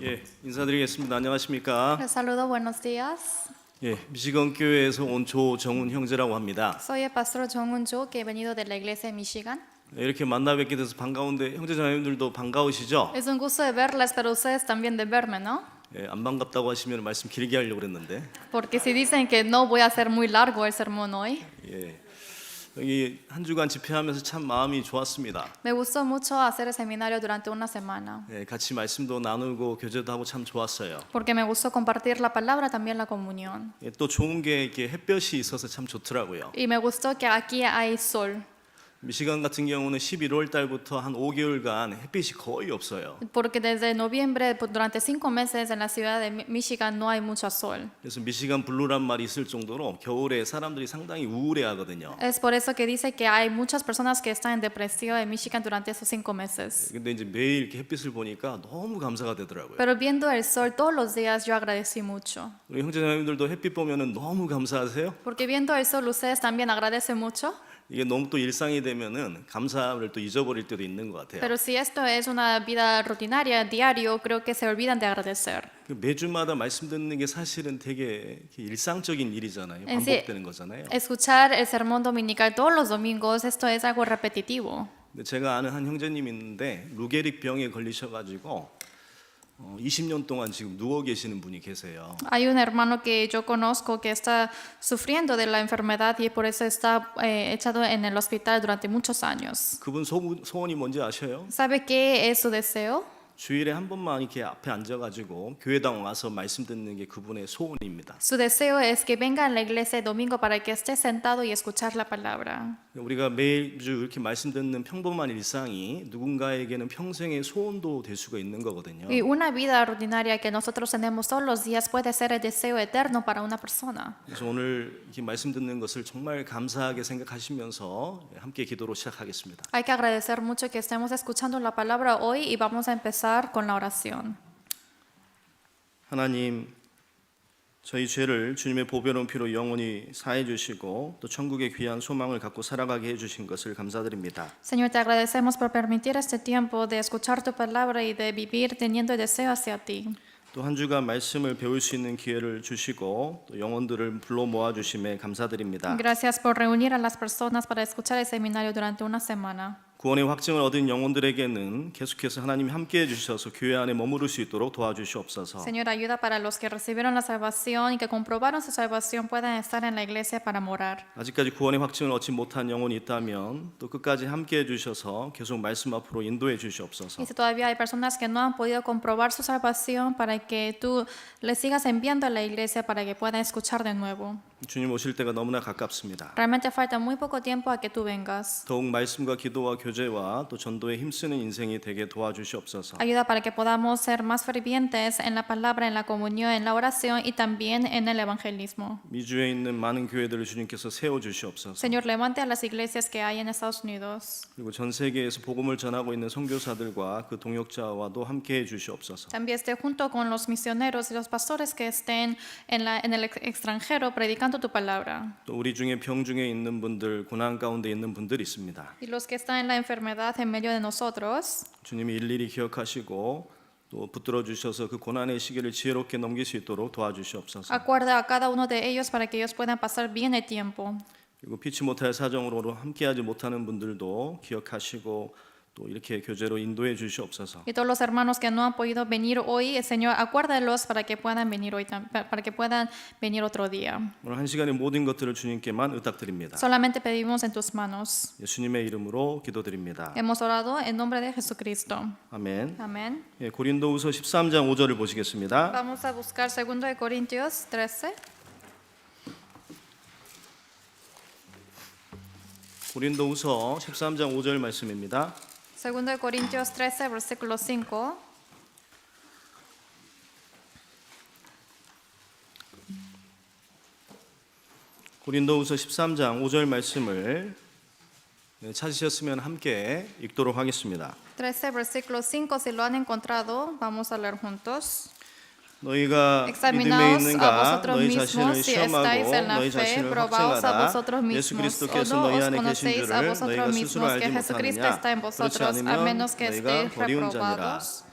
예, 인사드리겠습니다. 안녕하십니까? Les saludo, buenos días. 예, 미시건 교회에서 온 조정훈 형제라고 합니다. Soy el pastor Jong Eun-jo, que he venido de la iglesia de Michigan. 네, 이렇게 만나 뵙게 돼서 반가운데 형제자매님들도 반가우시죠? Es un gusto de verles, pero ustedes también de verme, ¿no? 예, 안 반갑다고 하시면 말씀 길게 하려고 그랬는데, Porque si dicen que no voy a hacer muy largo el sermón hoy. 예, 여기 한 주간 집회하면서 참 마음이 좋았습니다. Me gustó mucho hacer el seminario durante una semana, 예, 같이 말씀도 나누고 교제도 하고 참 좋았어요. porque me gustó compartir la palabra, también la comunión. 예, 또 좋은 게 이렇게 햇볕이 있어서 참 좋더라고요. Y me gustó que aquí hay sol, 미시간 같은 경우는 11월 달부터 한 5개월간 햇빛이 거의 없어요. porque desde noviembre, durante 5 meses en la ciudad de Michigan no hay mucho sol. 그래서 미시간 블루란 말이 있을 정도로 겨울에 사람들이 상당히 우울해하거든요. Es por eso que dice que hay muchas personas que están en depresión en Michigan durante esos 5 meses. 근데 이제 매일 이렇게 햇빛을 보니까 너무 감사가 되더라고요. Pero viendo el sol todos los días yo agradecí mucho. 우리 형제자매님들도 햇빛 보면은 너무 감사하세요? Porque viendo el sol ustedes también agradecen mucho. 이게 너무 또 일상이 되면은 감사를 또 잊어버릴 때도 있는 것 같아요. Pero si esto es una vida rutinaria, diario, creo que se olvidan de agradecer. 매주마다 말씀 듣는 게 사실은 되게 이렇게 일상적인 일이잖아요. En sí, 반복되는 거잖아요. escuchar el sermón dominical todos los domingos, esto es algo repetitivo. 근데 제가 아는 한 형제님 있는데 루게릭 병에 걸리셔가지고 20년 동안 지금 누워 계시는 분이 계세요. Hay un hermano que yo conozco que está sufriendo de la enfermedad y por eso está echado en el hospital durante muchos años. 그분 소원이 뭔지 아셔요? ¿Sabe qué es su deseo? 주일에 한 번만 이렇게 앞에 앉아가지고 교회당 와서 말씀 듣는 게 그분의 소원입니다. Su deseo es que venga a la iglesia el domingo para que esté sentado y escuchar la palabra. 우리가 매주 이렇게 말씀 듣는 평범한 일상이 누군가에게는 평생의 소원도 될 수가 있는 거거든요. Y una vida rutinaria que nosotros tenemos todos los días puede ser el deseo eterno para una persona. 그래서 오늘 이렇게 말씀 듣는 것을 정말 감사하게 생각하시면서 함께 기도로 시작하겠습니다. Hay que agradecer mucho que estemos escuchando la palabra hoy y vamos a empezar con la oración. 하나님, 저희 죄를 주님의 보배로운 피로 영원히 사해 주시고 또 천국의 귀한 소망을 갖고 살아가게 해 주신 것을 감사드립니다. Señor, te agradecemos por permitir este tiempo de escuchar tu palabra y de vivir teniendo el deseo hacia ti. 또 한 주간 말씀을 배울 수 있는 기회를 주시고 또 영혼들을 불러 모아 주심에 감사드립니다. Gracias por reunir a las personas para escuchar el seminario durante una semana. 구원의 확증을 얻은 영혼들에게는 계속해서 하나님이 함께해 주셔서 교회 안에 머무를 수 있도록 도와주시옵소서. Señor, ayuda para los que recibieron la salvación y que comprobaron su salvación puedan estar en la iglesia para morar. 아직까지 구원의 확증을 얻지 못한 영혼이 있다면 또 끝까지 함께해 주셔서 계속 말씀 앞으로 인도해 주시옵소서. Y si todavía hay personas que no han podido comprobar su salvación, para que tú les sigas enviando a la iglesia para que puedan escuchar de nuevo. 주님 오실 때가 너무나 가깝습니다. Realmente falta muy poco tiempo a que tú vengas. 더욱 말씀과 기도와 교제와 또 전도에 힘쓰는 인생이 되게 도와주시옵소서. Ayuda para que podamos ser más fervientes en la palabra, en la comunión, en la oración y también en el evangelismo. 미주에 있는 많은 교회들을 주님께서 세워 주시옵소서. Señor, levante a las iglesias que hay en Estados Unidos. 그리고 전 세계에서 복음을 전하고 있는 선교사들과 그 동역자와도 함께해 주시옵소서. También esté junto con los misioneros y los pastores que estén en el extranjero predicando tu palabra. 또 우리 중에 병 중에 있는 분들, 고난 가운데 있는 분들 있습니다. Y los que están en la enfermedad en medio de nosotros, 주님이 일일이 기억하시고 또 붙들어 주셔서 그 고난의 시기를 지혜롭게 넘길 수 있도록 도와주시옵소서. acuerda a cada uno de ellos para que ellos puedan pasar bien el tiempo. 그리고 피치 못할 사정으로 함께하지 못하는 분들도 기억하시고 또 이렇게 교제로 인도해 주시옵소서. Y todos los hermanos que no han podido venir hoy, Señor, acuérdalos para que puedan venir hoy, para que puedan venir otro día. 오늘 한 시간의 모든 것들을 주님께만 의탁드립니다. Solamente pedimos en tus manos. 예수님의 이름으로 기도드립니다. Hemos orado en nombre de Jesucristo. 아멘. Amén. 예, 고린도후서 13장 5절을 보시겠습니다. Vamos a buscar 2 Corintios 13. 고린도후서 13장 5절 말씀입니다. 2 Corintios 13, versículo 5. 고린도후서 13장 5절 말씀을 찾으셨으면 함께 읽도록 하겠습니다. 13, versículo 5, si lo han encontrado, vamos a leer juntos. 너희가 믿음에 Examinaos a 있는가 vosotros 너희 mismos 자신을 si estáis 시험하고 en la 너희 fe, 자신을 probaos a 확증하라. vosotros 예수 mismos, o 그리스도께서 no 너희 os 안에 계신 conocéis a 줄을 너희가 vosotros 스스로 mismos 알지 que Jesucristo 못하느냐. está en 그렇지 vosotros, a 않으면 menos que 너희가 estéis 버리운 자니라. reprobados.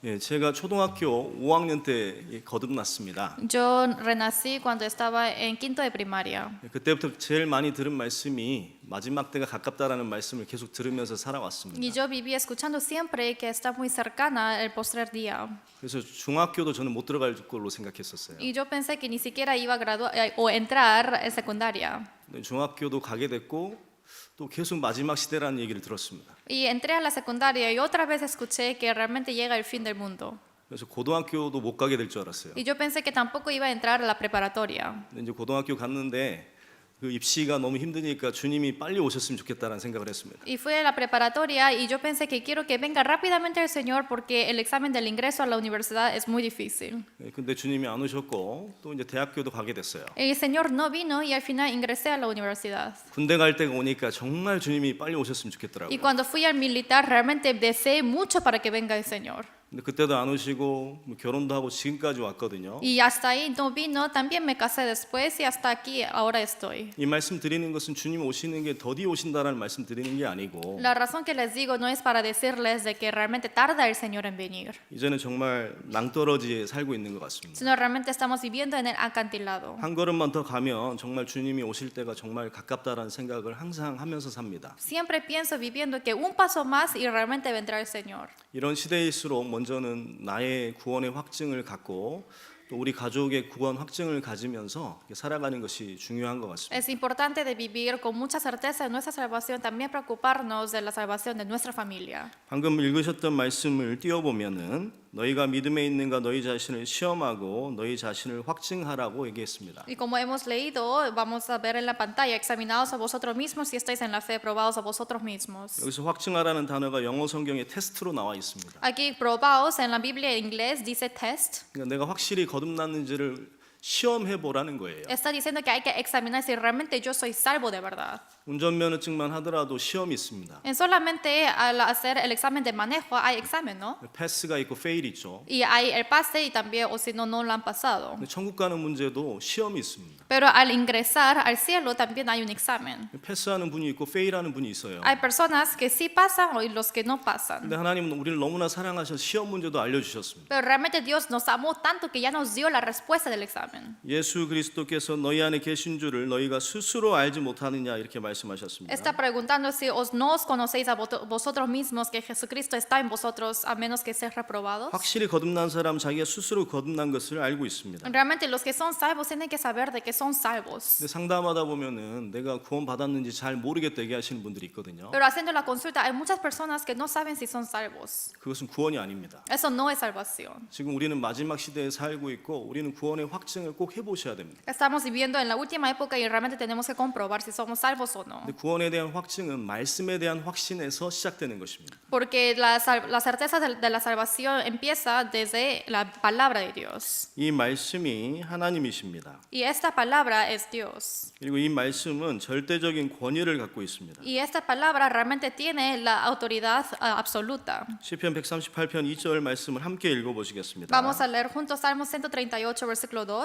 예, 제가 초등학교 5학년 때 거듭났습니다. Yo renací cuando estaba en quinto de primaria. 예, 그때부터 제일 많이 들은 말씀이 마지막 때가 가깝다라는 말씀을 계속 들으면서 살아왔습니다. Y yo viví escuchando siempre que está muy cercana el postrer día. 그래서 중학교도 저는 못 들어갈 걸로 생각했었어요. Y yo pensé que ni siquiera iba a graduar o entrar en secundaria. 근데 중학교도 가게 됐고 또 계속 마지막 시대라는 얘기를 들었습니다. Y entré a la secundaria y otra vez escuché que realmente llega el fin del mundo. 그래서 고등학교도 못 가게 될 줄 알았어요. Y yo pensé que tampoco iba a entrar a la preparatoria. 근데 이제 고등학교 갔는데 그 입시가 너무 힘드니까 주님이 빨리 오셨으면 좋겠다는 생각을 했습니다. Y fui a la preparatoria y yo pensé que quiero que venga rápidamente el Señor porque el examen del ingreso a la universidad es muy difícil. 예, 근데 주님이 안 오셨고 또 이제 대학교도 가게 됐어요. El Señor no vino y al final ingresé a la universidad. 군대 갈 때가 오니까 정말 주님이 빨리 오셨으면 Y 좋겠더라고요. cuando fui al militar realmente deseé mucho para que venga el Señor. 근데 그때도 안 오시고 뭐 결혼도 하고 지금까지 왔거든요. Y hasta ahí no vino, también me casé después y hasta aquí ahora estoy. 이 말씀 드리는 것은 주님 오시는 게 더디 오신다라는 말씀 드리는 게 아니고 La razón que les digo no es para decirles de que realmente tarda el Señor en venir, 이제는 정말 낭떠러지에 살고 있는 것 같습니다. sino realmente estamos viviendo en el acantilado. 한 걸음만 더 가면 정말 주님이 오실 때가 정말 가깝다라는 생각을 항상 하면서 삽니다. Siempre pienso viviendo que un paso más y realmente vendrá el Señor. 이런 시대일수록 먼저는 나의 구원의 확증을 갖고 또 우리 가족의 구원 확증을 가지면서 살아가는 것이 중요한 것 같습니다. Es importante de vivir con mucha certeza en nuestra salvación, también preocuparnos de la salvación de nuestra familia. 방금 읽으셨던 말씀을 띄워보면은 너희가 믿음에 있는가 너희 자신을 시험하고 너희 자신을 확증하라고 얘기했습니다. Y como hemos leído, vamos a ver en la pantalla, examinaos a vosotros mismos si estáis en la fe, probaos a vosotros mismos. 여기서 확증하라는 단어가 영어 성경에 테스트로 나와 있습니다. Aquí probaos en la Biblia en inglés dice test. 그러니까 내가 확실히 거듭났는지를 시험해 보라는 거예요. Está diciendo que hay que examinar si realmente yo soy salvo de verdad. 운전면허증만 하더라도 시험이 있습니다. En solamente al hacer el examen de manejo hay examen, ¿no? 패스가 있고 페일 있죠. Y hay el pase y también, o si no, no lo han pasado. 근데 천국 가는 문제도 시험이 있습니다. Pero al ingresar al cielo también hay un examen. 패스하는 분이 있고 페일하는 분이 있어요. Hay personas que sí pasan y los que no pasan. 근데 하나님은 우리를 너무나 사랑하셔서 시험 문제도 알려주셨습니다. Pero realmente Dios nos amó tanto que ya nos dio la respuesta del examen. 예수 그리스도께서 너희 안에 계신 줄을 너희가 스스로 알지 못하느냐 이렇게 말씀하셨습니다. Está preguntando si no os conocéis a vosotros mismos que Jesucristo está en vosotros a menos que seáis reprobados. 확실히 거듭난 사람 자기가 스스로 거듭난 것을 알고 있습니다. Realmente los que son salvos tienen que saber de que son salvos. 근데 상담하다 보면은 내가 구원 받았는지 잘 모르겠다 얘기하시는 분들이 있거든요. Pero haciendo la consulta hay muchas personas que no saben si son salvos. 그것은 구원이 아닙니다. Eso no es salvación. 지금 우리는 마지막 시대에 살고 있고 우리는 구원의 확증을 꼭 해보셔야 됩니다. Estamos viviendo en la última época y realmente tenemos que comprobar si somos salvos o no. 근데 구원에 대한 확증은 말씀에 대한 확신에서 시작되는 것입니다. Porque la certeza de la salvación empieza desde la palabra de Dios. 이 말씀이 하나님이십니다. Y esta palabra es Dios. 그리고 이 말씀은 절대적인 권위를 갖고 있습니다. Y esta palabra realmente tiene la autoridad absoluta. 시편 138편 2절 말씀을 함께 읽어보시겠습니다. Vamos a leer juntos Salmo 138, versículo 2.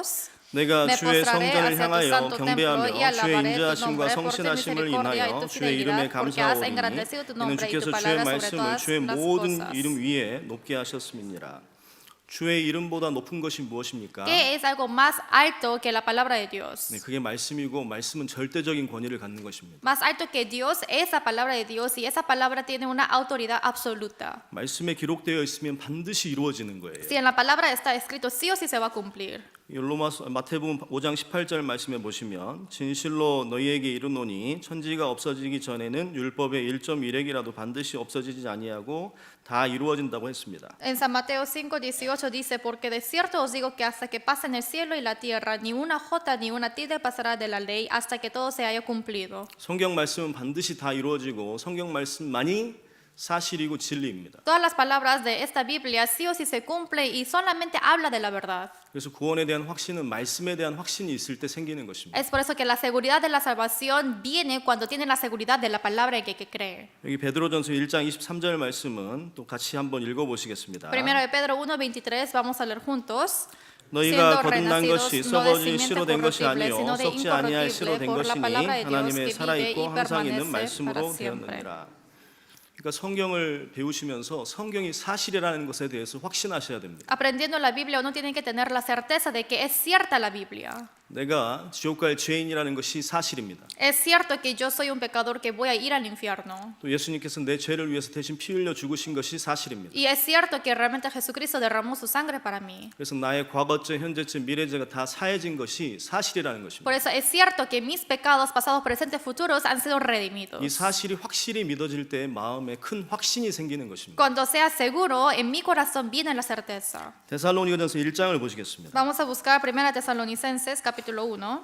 내가 Me 주의 postraré 성전을 hacia tu 향하여 santo templo y 경배하며 주의 alabaré tu 인자하심과 nombre por tu 성신하심을 misericordia y 인하여 tu 주의 이름에 fidelidad, porque has 감사하오니 engrandecido tu 이는 nombre y tu 주께서 주의 palabra sobre 말씀을 todas 주의 las 모든 cosas. 이름 위에 높게 하셨음이니라. 주의 이름보다 높은 것이 무엇입니까? ¿Qué es algo más alto que la palabra de Dios? 네, 그게 말씀이고 말씀은 절대적인 권위를 갖는 것입니다. Más alto que Dios es la palabra de Dios y esa palabra tiene una autoridad absoluta. 말씀에 기록되어 있으면 반드시 이루어지는 거예요. Si en la palabra está escrito, sí o sí se va a cumplir. 마태복음 5장 18절 말씀에 보시면 진실로 너희에게 이르노니 천지가 없어지기 전에는 율법의 1.1획이라도 반드시 없어지지 아니하고 다 이루어진다고 했습니다. En San Mateo 5:18 dice, porque de cierto os digo que hasta que pasen el cielo y la tierra, ni una jota ni una tilde pasará de la ley hasta que todo se haya cumplido. 성경 말씀은 반드시 다 이루어지고 성경 말씀만이 사실이고 진리입니다. Todas las palabras de esta Biblia sí o sí se cumple y solamente habla de la verdad. 그래서 구원에 대한 확신은 말씀에 대한 확신이 있을 때 생기는 것입니다. Es por eso que la seguridad de la salvación viene cuando tiene la seguridad de la palabra en que cree. 여기 베드로전서 1장 23절 말씀은 또 같이 한번 읽어보시겠습니다. Primero de Pedro 1:23 vamos a leer juntos. 너희가 거듭난 것이 썩어진 씨로 된 것이 아니요 썩지 아니할 씨로 된 것이니 하나님의 살아있고 항상 있는 말씀으로 되었느니라. 그러니까 성경을 배우시면서 성경이 사실이라는 것에 대해서 확신하셔야 됩니다. Aprendiendo la Biblia uno tiene que tener la certeza de que es cierta la Biblia. 내가 지옥 갈 죄인이라는 것이 사실입니다. Es cierto que yo soy un pecador que voy a ir al infierno. 또 예수님께서 내 죄를 위해서 대신 피 흘려 죽으신 것이 사실입니다. Y es cierto que realmente Jesucristo derramó su sangre para mí. 그래서 나의 과거죄, 현재죄, 미래죄가 다 사해진 것이 사실이라는 Por 것입니다. eso es cierto que mis pecados pasados, presentes, futuros han sido redimidos. 이 사실이 확실히 믿어질 때 마음에 큰 확신이 생기는 것입니다. Cuando sea seguro, en mi corazón viene la certeza. 데살로니가전서 1장을 보시겠습니다. Vamos a buscar 1 Tesalonicenses capítulo 1.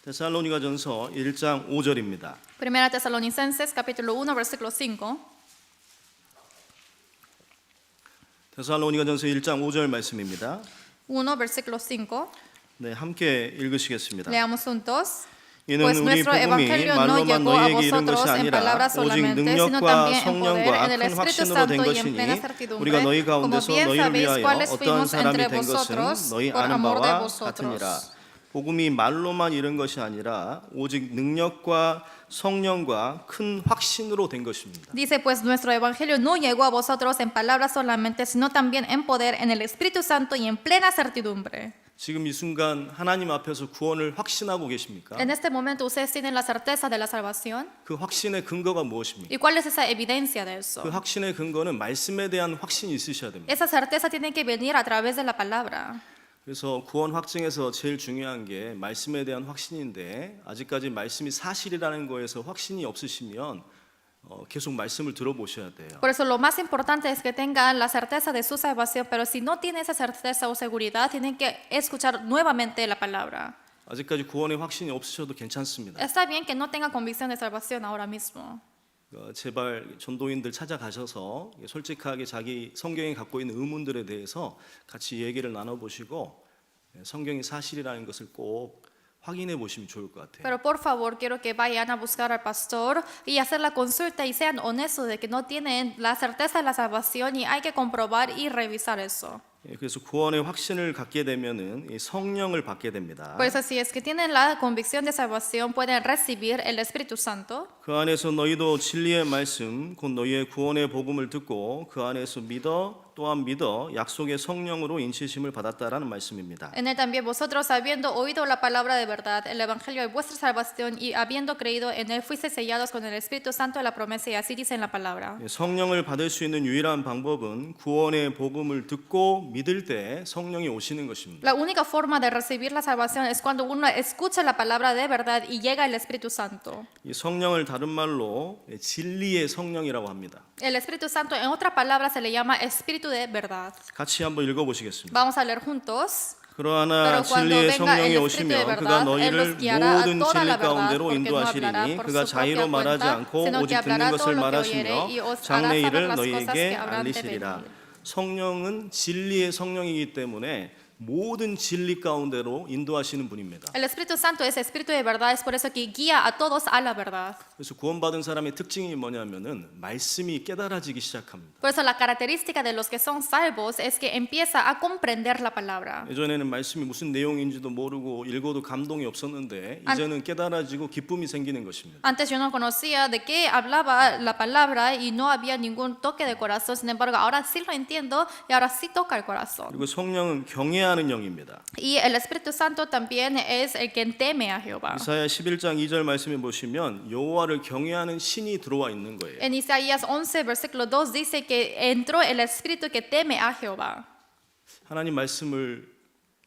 데살로니가전서 1장 5절입니다. 1 Tesalonicenses capítulo 1 versículo 5. 데살로니가전서 1장 5절 말씀입니다. 1 versículo 5. 네, 함께 읽으시겠습니다. Leamos juntos. 이는 Pues 우리 nuestro 복음이 evangelio no 말로만 llegó a 너희에게 이른 것이 vosotros en 아니라 palabras 오직 solamente, sino 능력과 también en poder, 성령과 en el 큰 Espíritu 확신으로 된 Santo y en 것이니 plena certidumbre. 우리가 너희 Como 가운데서 bien 너희를 sabéis 위하여 cuáles 어떠한 fuimos 사람이 entre 된 것은 vosotros 너희 por 아는 amor de 바와 vosotros. 같으니라. 복음이 말로만 이른 것이 아니라 오직 능력과 성령과 큰 확신으로 된 것입니다. Dice, pues nuestro evangelio no llegó a vosotros en palabras solamente, sino también en poder, en el Espíritu Santo y en plena certidumbre. 지금 이 순간 하나님 앞에서 구원을 확신하고 계십니까? En este momento ustedes tienen la certeza de la salvación. 그 확신의 근거가 무엇입니까? ¿Y cuál es esa evidencia de 그 eso? 확신의 근거는 말씀에 대한 확신이 있으셔야 됩니다. Esa certeza tiene que venir a través de la palabra. 그래서 구원 확증에서 제일 중요한 게 말씀에 대한 확신인데 아직까지 말씀이 사실이라는 거에서 확신이 없으시면 계속 말씀을 들어보셔야 돼요. Por eso lo más importante es que tengan la certeza de su salvación, pero si no tienen esa certeza o seguridad, tienen que escuchar nuevamente la palabra. 아직까지 구원의 확신이 없으셔도 괜찮습니다. Está bien que no tenga convicción de salvación ahora mismo. 제발 전도인들 찾아가셔서 솔직하게 자기 성경이 갖고 있는 의문들에 대해서 같이 얘기를 나눠보시고 성경이 사실이라는 것을 꼭 확인해 보시면 좋을 것 같아요. Pero por favor, quiero que vayan a buscar al pastor y hacer la consulta y sean honestos de que no tienen la certeza de la salvación y hay que comprobar y revisar eso. 그래서 구원의 확신을 갖게 되면은 이 성령을 받게 됩니다. Por eso, si es que tienen la convicción de salvación, pueden recibir el Espíritu Santo. 그 안에서 너희도 진리의 말씀 곧 너희의 구원의 복음을 듣고 그 안에서 또한 믿어 약속의 성령으로 인치심을 받았다라는 말씀입니다. En él también vosotros, habiendo oído la palabra de verdad, el evangelio de vuestra salvación y habiendo creído en él, fuisteis sellados con el Espíritu Santo de la promesa, y así dice en la palabra. 성령을 받을 수 있는 유일한 방법은 구원의 복음을 듣고 믿을 때 성령이 오시는 것입니다. La única forma de recibir la salvación es cuando uno escucha la palabra de verdad y llega el Espíritu Santo. 이 성령을 다른 말로 진리의 성령이라고 합니다. El Espíritu Santo, en otras palabras, se le llama Espíritu de verdad. 같이 한번 읽어보시겠습니다. Vamos a leer juntos. 그러나 Pero cuando 진리의 venga 성령이 el Espíritu de 오시면 그가 verdad, Él 너희를 los guiará a 모든 toda 진리 la verdad, 가운데로 porque no hablará 인도하시리니 por 그가 su 자의로 propia 말하지 cuenta, 않고 sino que 오직 듣는 hablará 것을 todo lo que 말하시며 oyere y os hará 장래 saber 일을 las cosas 너희에게 que habrán de 알리시리라. venir. 성령은 진리의 성령이기 때문에 모든 진리 가운데로 인도하시는 분입니다. El Espíritu Santo es Espíritu de verdad, es por eso que guía a todos a la verdad. 그래서 구원받은 사람의 특징이 뭐냐면은 말씀이 깨달아지기 시작합니다. Por eso la característica de los que son salvos es que empieza a comprender la palabra. 예전에는 말씀이 무슨 내용인지도 모르고 읽어도 감동이 없었는데 이제는 깨달아지고 기쁨이 생기는 것입니다. Antes yo no conocía de qué hablaba la palabra y no había ningún toque de corazón. Sin embargo, ahora sí lo entiendo y ahora sí toca el corazón. 그리고 성령은 경외하는 영입니다. Y el Espíritu Santo también es el que teme a Jehová. 이사야 11장 2절 말씀에 보시면 여호와를 경외하는 신이 들어와 있는 거예요. En Isaías 11, versículo 2 dice que entró el Espíritu que teme a Jehová. 하나님 말씀을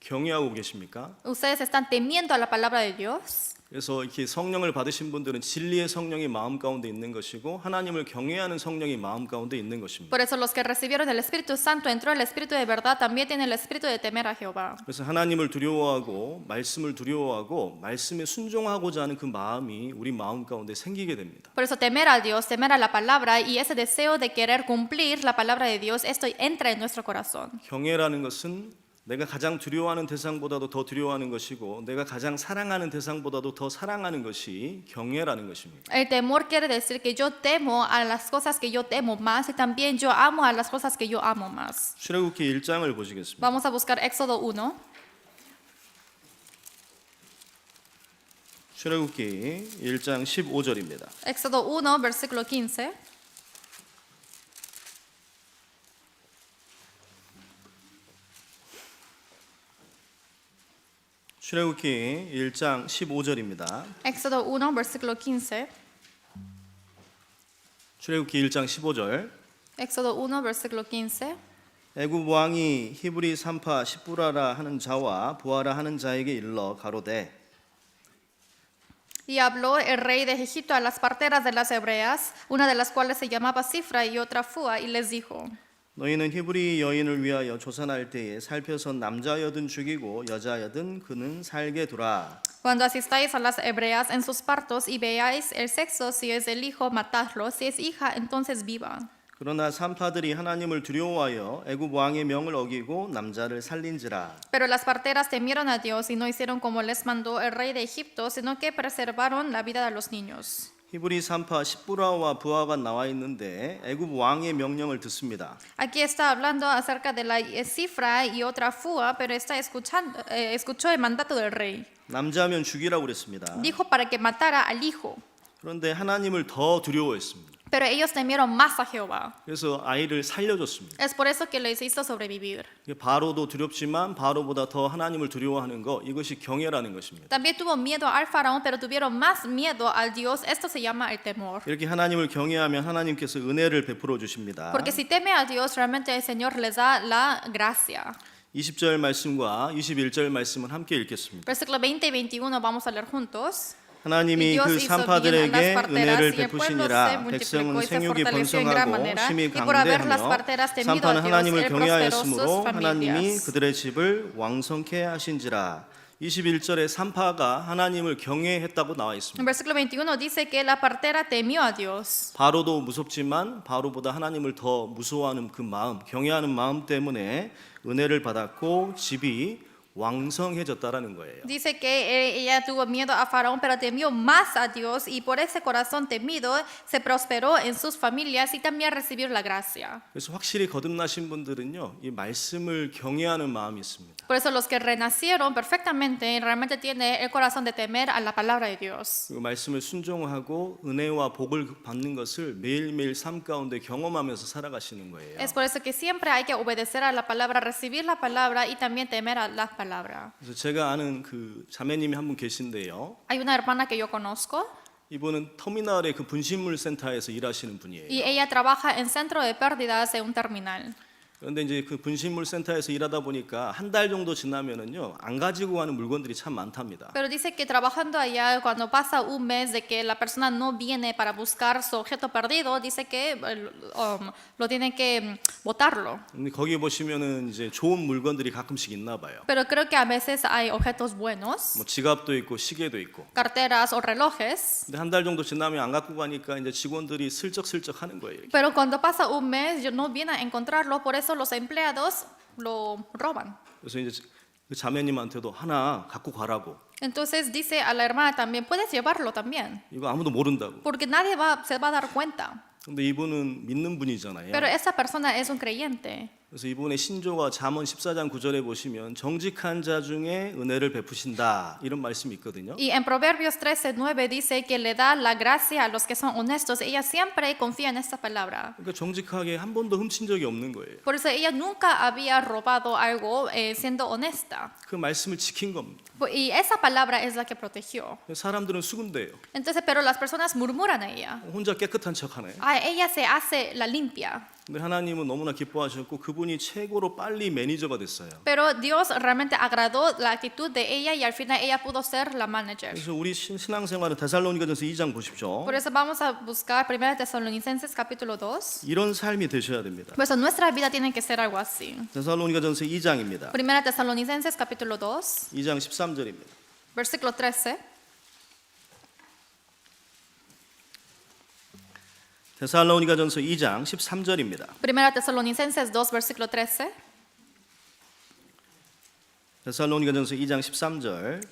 경외하고 계십니까? ¿Ustedes están temiendo a la palabra de Dios? 그래서 이렇게 성령을 받으신 분들은 진리의 성령이 마음 가운데 있는 것이고 하나님을 경외하는 성령이 마음 가운데 있는 것입니다. Por eso los que recibieron el Espíritu Santo, entró el Espíritu de verdad, también tienen el Espíritu de temer a Jehová. 그래서 하나님을 두려워하고 말씀을 두려워하고 말씀에 순종하고자 하는 그 마음이 우리 마음 가운데 생기게 됩니다. Por eso temer a Dios, temer a la palabra y ese deseo de querer cumplir la palabra de Dios, esto entra en nuestro corazón. 경외라는 것은 내가 가장 두려워하는 대상보다도 더 두려워하는 것이고 내가 가장 사랑하는 대상보다도 더 사랑하는 것이 경외라는 것입니다. El temor quiere decir que yo temo a las cosas que yo temo más y también yo amo a las cosas que yo amo más. 출애굽기 1장을 보시겠습니다. Vamos a buscar Éxodo 1. 출애굽기 1장 15절입니다. Éxodo 1, versículo 15. 출애굽기 1장 15절입니다. Éxodo 1, versículo 15. 출애굽기 1장 15절. Éxodo 1, versículo 15. 애굽 왕이 히브리 산파 십부라라 하는 자와 부하라 하는 자에게 일러 가로되 Y habló el rey de Egipto a las parteras de las hebreas, una de las cuales se llamaba Cifra y otra Fua, y les dijo: 너희는 히브리 여인을 위하여 조산할 때에 살펴서 남자여든 죽이고 여자여든 그는 살게 두라. Cuando asistáis a las hebreas en sus partos y veáis el sexo, si es el hijo, matadlo, si es hija, entonces viva. 그러나 산파들이 하나님을 두려워하여 애굽 왕의 명을 어기고 남자를 살린지라. Pero las parteras temieron a Dios y no hicieron como les mandó el rey de Egipto, sino que preservaron la vida de los niños. 히브리 산파 십부라와 부하가 나와 있는데 애굽 왕의 명령을 듣습니다. Aquí está hablando acerca de la Cifra y otra Fua, pero está escuchó el mandato del rey. 남자면 죽이라고 그랬습니다. Dijo para que matara al hijo. 그런데 하나님을 더 두려워했습니다. Pero ellos temieron más a Jehová. 그래서 아이를 살려줬습니다. Es por eso que les hizo sobrevivir. 바로도 두렵지만 바로보다 더 하나님을 두려워하는 거 이것이 경외라는 것입니다. También tuvo miedo al faraón, pero tuvieron más miedo al Dios. Esto se llama el temor. 이렇게 하나님을 경외하면 하나님께서 은혜를 베풀어 주십니다. Porque si teme a Dios, realmente el Señor les da la gracia. 20절 말씀과 21절 말씀은 함께 읽겠습니다. Versículo 20 y 21 vamos a leer juntos. 하나님이 그 산파들에게 은혜를 베푸시니라. 백성은 생육이 번성하고 심히 강대하며 산파는 하나님을 경외하였으므로 하나님이 그들의 집을 왕성케 하신지라. 21절에 산파가 하나님을 경외했다고 나와 En 있습니다. versículo 21 dice que la partera temió a Dios. 바로도 무섭지만 바로보다 하나님을 더 무서워하는 그 마음, 경외하는 마음 때문에 은혜를 받았고 집이 왕성해졌다라는 거예요. Dice que ella tuvo miedo a Faraón, pero temió más a Dios y por ese corazón temido se prosperó en sus familias y también recibió la gracia. 그래서 확실히 거듭나신 분들은요, 이 말씀을 경외하는 마음이 있습니다. Por eso los que renacieron perfectamente realmente tienen el corazón de temer a la palabra de Dios. 그 말씀을 순종하고 은혜와 복을 받는 것을 매일매일 삶 가운데 경험하면서 살아가시는 거예요. Es por eso que siempre hay que obedecer a la palabra, recibir la palabra y también temer a la palabra. 그래서 제가 아는 그 자매님이 한 분 계신데요. Hay una hermana que yo conozco 이분은 터미널의 그 분신물 센터에서 일하시는 분이에요. y ella trabaja en centro de pérdidas de un terminal. 그런데 이제 그 분신물 센터에서 일하다 보니까 한 달 정도 지나면은요 안 가지고 가는 물건들이 참 많답니다. Pero dice que trabajando allá, cuando pasa un mes de que la persona no viene para buscar su objeto perdido, dice que lo tiene que botarlo. 근데 거기 보시면은 이제 좋은 물건들이 가끔씩 있나 봐요. Pero creo que a veces hay objetos buenos, 뭐 지갑도 있고 시계도 있고. carteras o relojes. 근데 한 달 정도 지나면 안 갖고 가니까 이제 직원들이 슬쩍슬쩍 하는 거예요. 이렇게. Pero cuando pasa un mes, no viene a encontrarlo, por eso los empleados lo roban. 그래서 이제 그 자매님한테도 하나 갖고 가라고. Entonces dice a la hermana también, puedes llevarlo también, 이거 아무도 모른다고. porque nadie se va a dar cuenta. 근데 이분은 믿는 분이잖아요. Pero esa persona es un creyente. 그래서 이분의 신조가 잠언 14장 9절에 보시면 정직한 자 중에 은혜를 베푸신다 이런 말씀이 있거든요. Y en Proverbios 13:9 dice que le da la gracia a los que son honestos. Ella siempre confía en esta palabra. 그러니까 정직하게 한 번도 훔친 적이 없는 거예요. Por eso ella nunca había robado algo siendo honesta. 그 말씀을 지킨 겁니다. Y esa palabra es la que protegió. 사람들은 수군대요. Entonces, pero las personas murmuran a ella. 혼자 깨끗한 척하네. Ella se hace la limpia. 근데 하나님은 너무나 기뻐하셨고 그분이 최고로 빨리 매니저가 됐어요. Pero Dios realmente agradó la actitud de ella y al final ella pudo ser la manager. 그래서 우리 신앙생활은 데살로니가전서 2장 보십시오. Por eso vamos a buscar 1 Tesalonicenses capítulo 2. 이런 삶이 되셔야 됩니다. Por eso nuestra vida tiene que ser algo así. 데살로니가전서 2장입니다. 1 Tesalonicenses capítulo 2, 2장 13절입니다. versículo 13. 데살로니가전서 2장 13절입니다. 1 Tesalonicenses 2, versículo 13. 데살로니가전서 2장 13절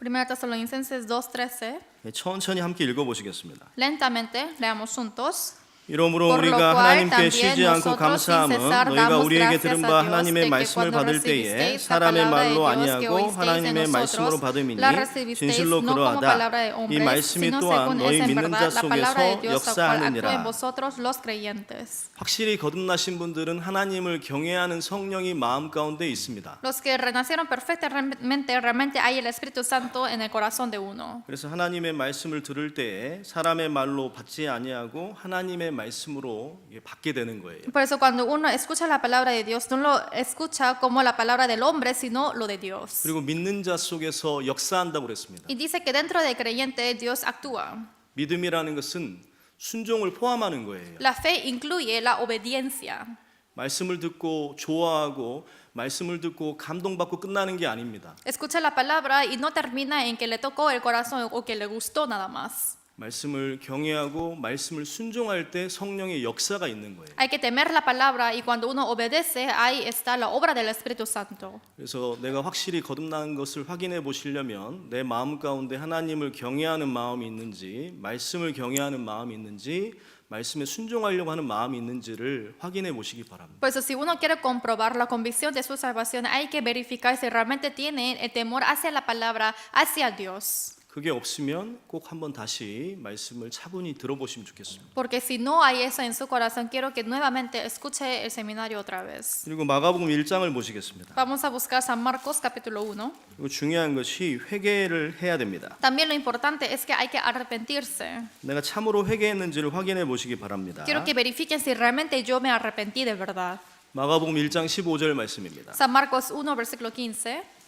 1 Tesalonicenses 2, 13. 천천히 함께 읽어보시겠습니다. Lentamente leamos juntos. 이러므로 Por lo 우리가 cual 하나님께 también 쉬지 않고 nosotros sin 감사함은 cesar 너희가 damos 우리에게 gracias 들은 a 바 Dios 하나님의 de que 말씀을 cuando 받을 때에 recibisteis la 사람의 palabra de 말로 Dios que 아니하고 oísteis en 하나님의 말씀으로 nosotros, 받음이니 la recibisteis 진실로 no como palabra de 그러하다. 이 hombres, 말씀이 sino 또한 según 너희 es en 믿는 자 verdad la palabra de 속에서 Dios, la cual actúa en 역사하느니라. vosotros los creyentes. 확실히 거듭나신 분들은 하나님을 경외하는 성령이 마음 가운데 있습니다. Los que renacieron perfectamente, realmente hay el Espíritu Santo en el corazón de uno. 그래서 하나님의 말씀을 들을 때에 사람의 말로 받지 아니하고 하나님의 말씀으로 이게 받게 되는 거예요. Por eso cuando uno escucha la palabra de Dios, no lo escucha como la palabra del hombre, sino lo de Dios. 그리고 믿는 자 속에서 역사한다고 그랬습니다. Y dice que dentro del creyente Dios actúa. 믿음이라는 것은 순종을 포함하는 거예요. La fe incluye la obediencia. 말씀을 듣고 좋아하고 말씀을 듣고 감동받고 끝나는 게 아닙니다. Escucha la palabra y no termina en que le tocó el corazón o que le gustó nada más. 말씀을 경외하고 말씀을 순종할 때 성령의 역사가 있는 거예요. Hay que temer la palabra y cuando uno obedece, ahí está la obra del Espíritu Santo. 그래서 내가 확실히 거듭난 것을 확인해 보시려면 내 마음 가운데 하나님을 경외하는 마음이 있는지 말씀을 경외하는 마음이 있는지 말씀에 순종하려고 하는 마음이 있는지를 확인해 보시기 바랍니다. Por eso si uno quiere comprobar la convicción de su salvación, hay que verificar si realmente tiene el temor hacia la palabra, hacia Dios. 그게 없으면 꼭 한번 다시 말씀을 차분히 들어보시면 좋겠습니다. Porque si no hay eso en su corazón, quiero que nuevamente escuche el seminario otra vez. 그리고 마가복음 1장을 보시겠습니다. Vamos a buscar San Marcos capítulo 1. 그리고 중요한 것이 회개를 해야 됩니다. También lo importante es que hay que arrepentirse. 내가 참으로 회개했는지를 확인해 보시기 바랍니다. Quiero que verifiquen si realmente yo me arrepentí de verdad. 마가복음 1장 15절 말씀입니다. San Marcos 1, versículo 15.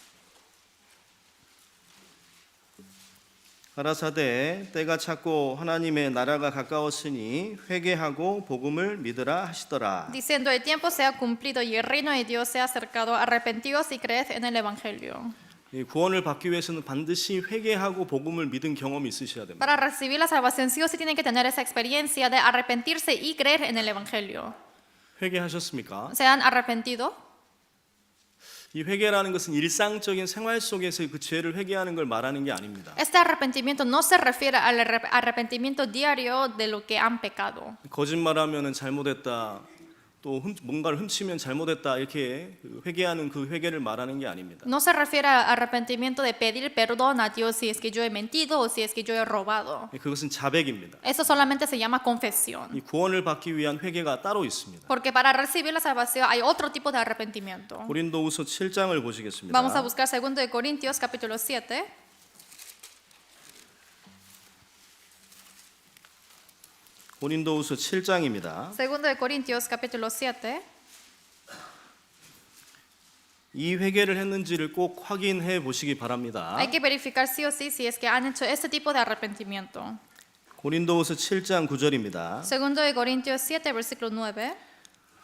가라사대 때가 찼고 하나님의 나라가 가까웠으니 회개하고 복음을 믿으라 하시더라. Diciendo, el tiempo se ha cumplido y el reino de Dios se ha acercado. Arrepentíos y creed en el Evangelio. 이 구원을 받기 위해서는 반드시 회개하고 복음을 믿은 경험이 있으셔야 됩니다. Para recibir la salvación, sí o sí tienen que tener esa experiencia de arrepentirse y creer en el Evangelio. 회개하셨습니까? ¿Se han arrepentido? 이 회개라는 것은 일상적인 생활 속에서 그 죄를 회개하는 걸 말하는 게 아닙니다. Este arrepentimiento no se refiere al arrepentimiento diario de lo que han pecado. 거짓말하면은 잘못했다. 또 뭔가를 훔치면 잘못했다 이렇게 회개하는 그 회개를 말하는 게 아닙니다. No se refiere al arrepentimiento de pedir perdón a Dios si es que yo he mentido o si es que yo he robado. 그것은 자백입니다. Eso solamente se llama confesión. 이 구원을 받기 위한 회개가 따로 있습니다. Porque para recibir la salvación hay otro tipo de arrepentimiento. 고린도후서 7장을 보시겠습니다. Vamos a buscar 2 de Corintios capítulo 7. 고린도후서 7장입니다. 2 de Corintios capítulo 7. 이 회개를 했는지를 꼭 확인해 보시기 바랍니다. Hay que verificar sí o sí si es que han hecho este tipo de arrepentimiento. 고린도후서 7장 9절입니다. 2 de Corintios 7 versículo 9.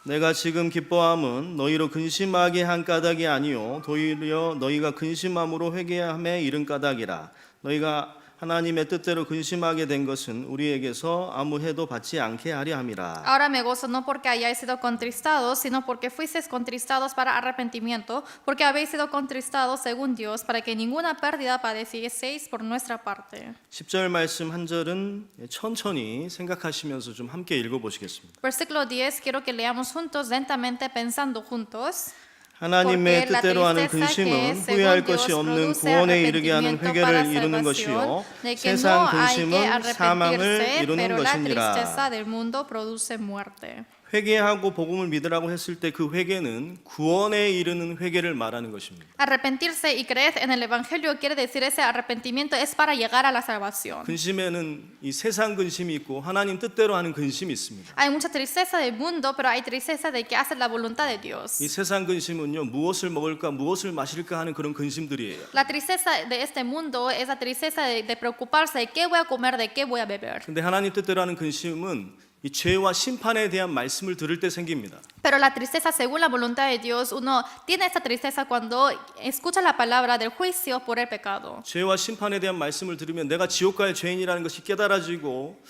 내가 지금 기뻐함은 너희로 근심하게 한 까닭이 아니요 도리어 너희가 근심함으로 회개함에 이른 까닭이라. 너희가 하나님의 뜻대로 근심하게 된 것은 우리에게서 아무 해도 받지 않게 하려 함이라. Ahora me gozo no porque hayáis sido contristados, sino porque fuisteis contristados para arrepentimiento, porque habéis sido contristados según Dios, para que ninguna pérdida padecieseis por nuestra parte. 10절 말씀 한 절은 천천히 생각하시면서 좀 함께 읽어보시겠습니다. Versículo 10, quiero que leamos juntos, lentamente, pensando juntos. 하나님의 Porque la 뜻대로 하는 tristeza que 근심은 según 후회할 Dios 것이 없는 produce 구원에 이르게 하는 arrepentimiento para 회개를 이루는 것이요 salvación, de que no 세상 hay que 근심은 사망을 arrepentirse, 이루는 pero la 것이니라. tristeza del mundo produce muerte. 회개하고 복음을 믿으라고 했을 때 그 회개는 구원에 이르는 회개를 말하는 것입니다. Arrepentirse y creer en el Evangelio quiere decir ese arrepentimiento es para llegar a la salvación. 근심에는 이 세상 근심이 있고 하나님 뜻대로 하는 근심이 있습니다. Hay mucha tristeza del mundo, pero hay tristeza de que hace la voluntad de 이 Dios. 세상 근심은요 무엇을 먹을까 무엇을 마실까 하는 그런 근심들이에요. La tristeza de este mundo es la tristeza de preocuparse de qué voy a comer, de qué voy a beber. 근데 하나님 뜻대로 하는 근심은 이 죄와 심판에 대한 말씀을 들을 때 생깁니다. Pero la tristeza según la voluntad de Dios, uno tiene esta tristeza cuando escucha la palabra del juicio por el pecado. 죄와 심판에 대한 말씀을 들으면 내가 지옥 갈 죄인이라는 것이 깨달아지고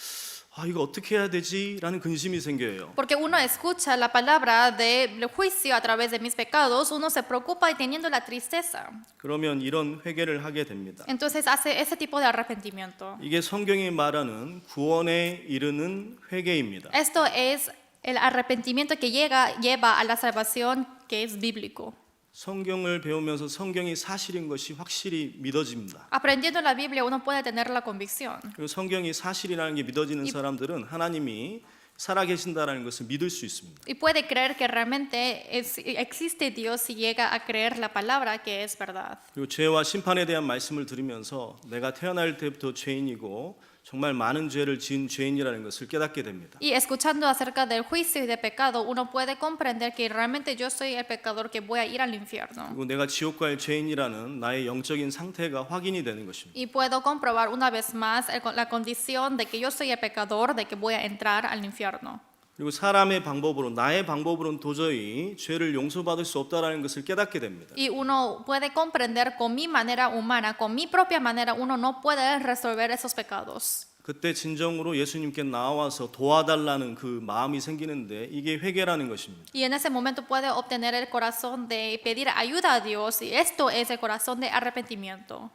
이거 어떻게 해야 되지라는 근심이 생겨요. Porque uno escucha la palabra del juicio a través de mis pecados, uno se preocupa y teniendo la tristeza. 그러면 이런 회개를 하게 됩니다. Entonces hace ese tipo de arrepentimiento. 이게 성경이 말하는 구원에 이르는 회개입니다. Esto es el arrepentimiento que lleva a la salvación que es bíblico. 성경을 배우면서 성경이 사실인 것이 확실히 믿어집니다. Aprendiendo la Biblia uno puede tener la convicción. 그리고 성경이 사실이라는 게 믿어지는 사람들은 하나님이 살아계신다라는 것을 믿을 수 있습니다. Y puede creer que realmente existe Dios y llega a creer la palabra que es verdad. 그리고 죄와 심판에 대한 말씀을 들으면서 내가 태어날 때부터 죄인이고 정말 많은 죄를 지은 죄인이라는 것을 깨닫게 됩니다. Y escuchando acerca del juicio y del pecado, uno puede comprender que realmente yo soy el pecador que voy a ir al infierno. 그리고 내가 지옥 갈 죄인이라는 나의 영적인 상태가 확인이 되는 것입니다. Y puedo comprobar una vez más la condición de que yo soy el pecador, de que voy a entrar al infierno. 그리고 사람의 방법으로 나의 방법으로는 도저히 죄를 용서받을 수 없다라는 것을 깨닫게 됩니다. Y uno puede comprender con mi manera humana, con mi propia manera, uno no puede resolver esos pecados. 그때 진정으로 예수님께 나와서 도와달라는 그 마음이 생기는데 이게 회개라는 것입니다. Y en ese momento puede obtener el corazón de pedir ayuda a Dios y esto es el corazón de arrepentimiento.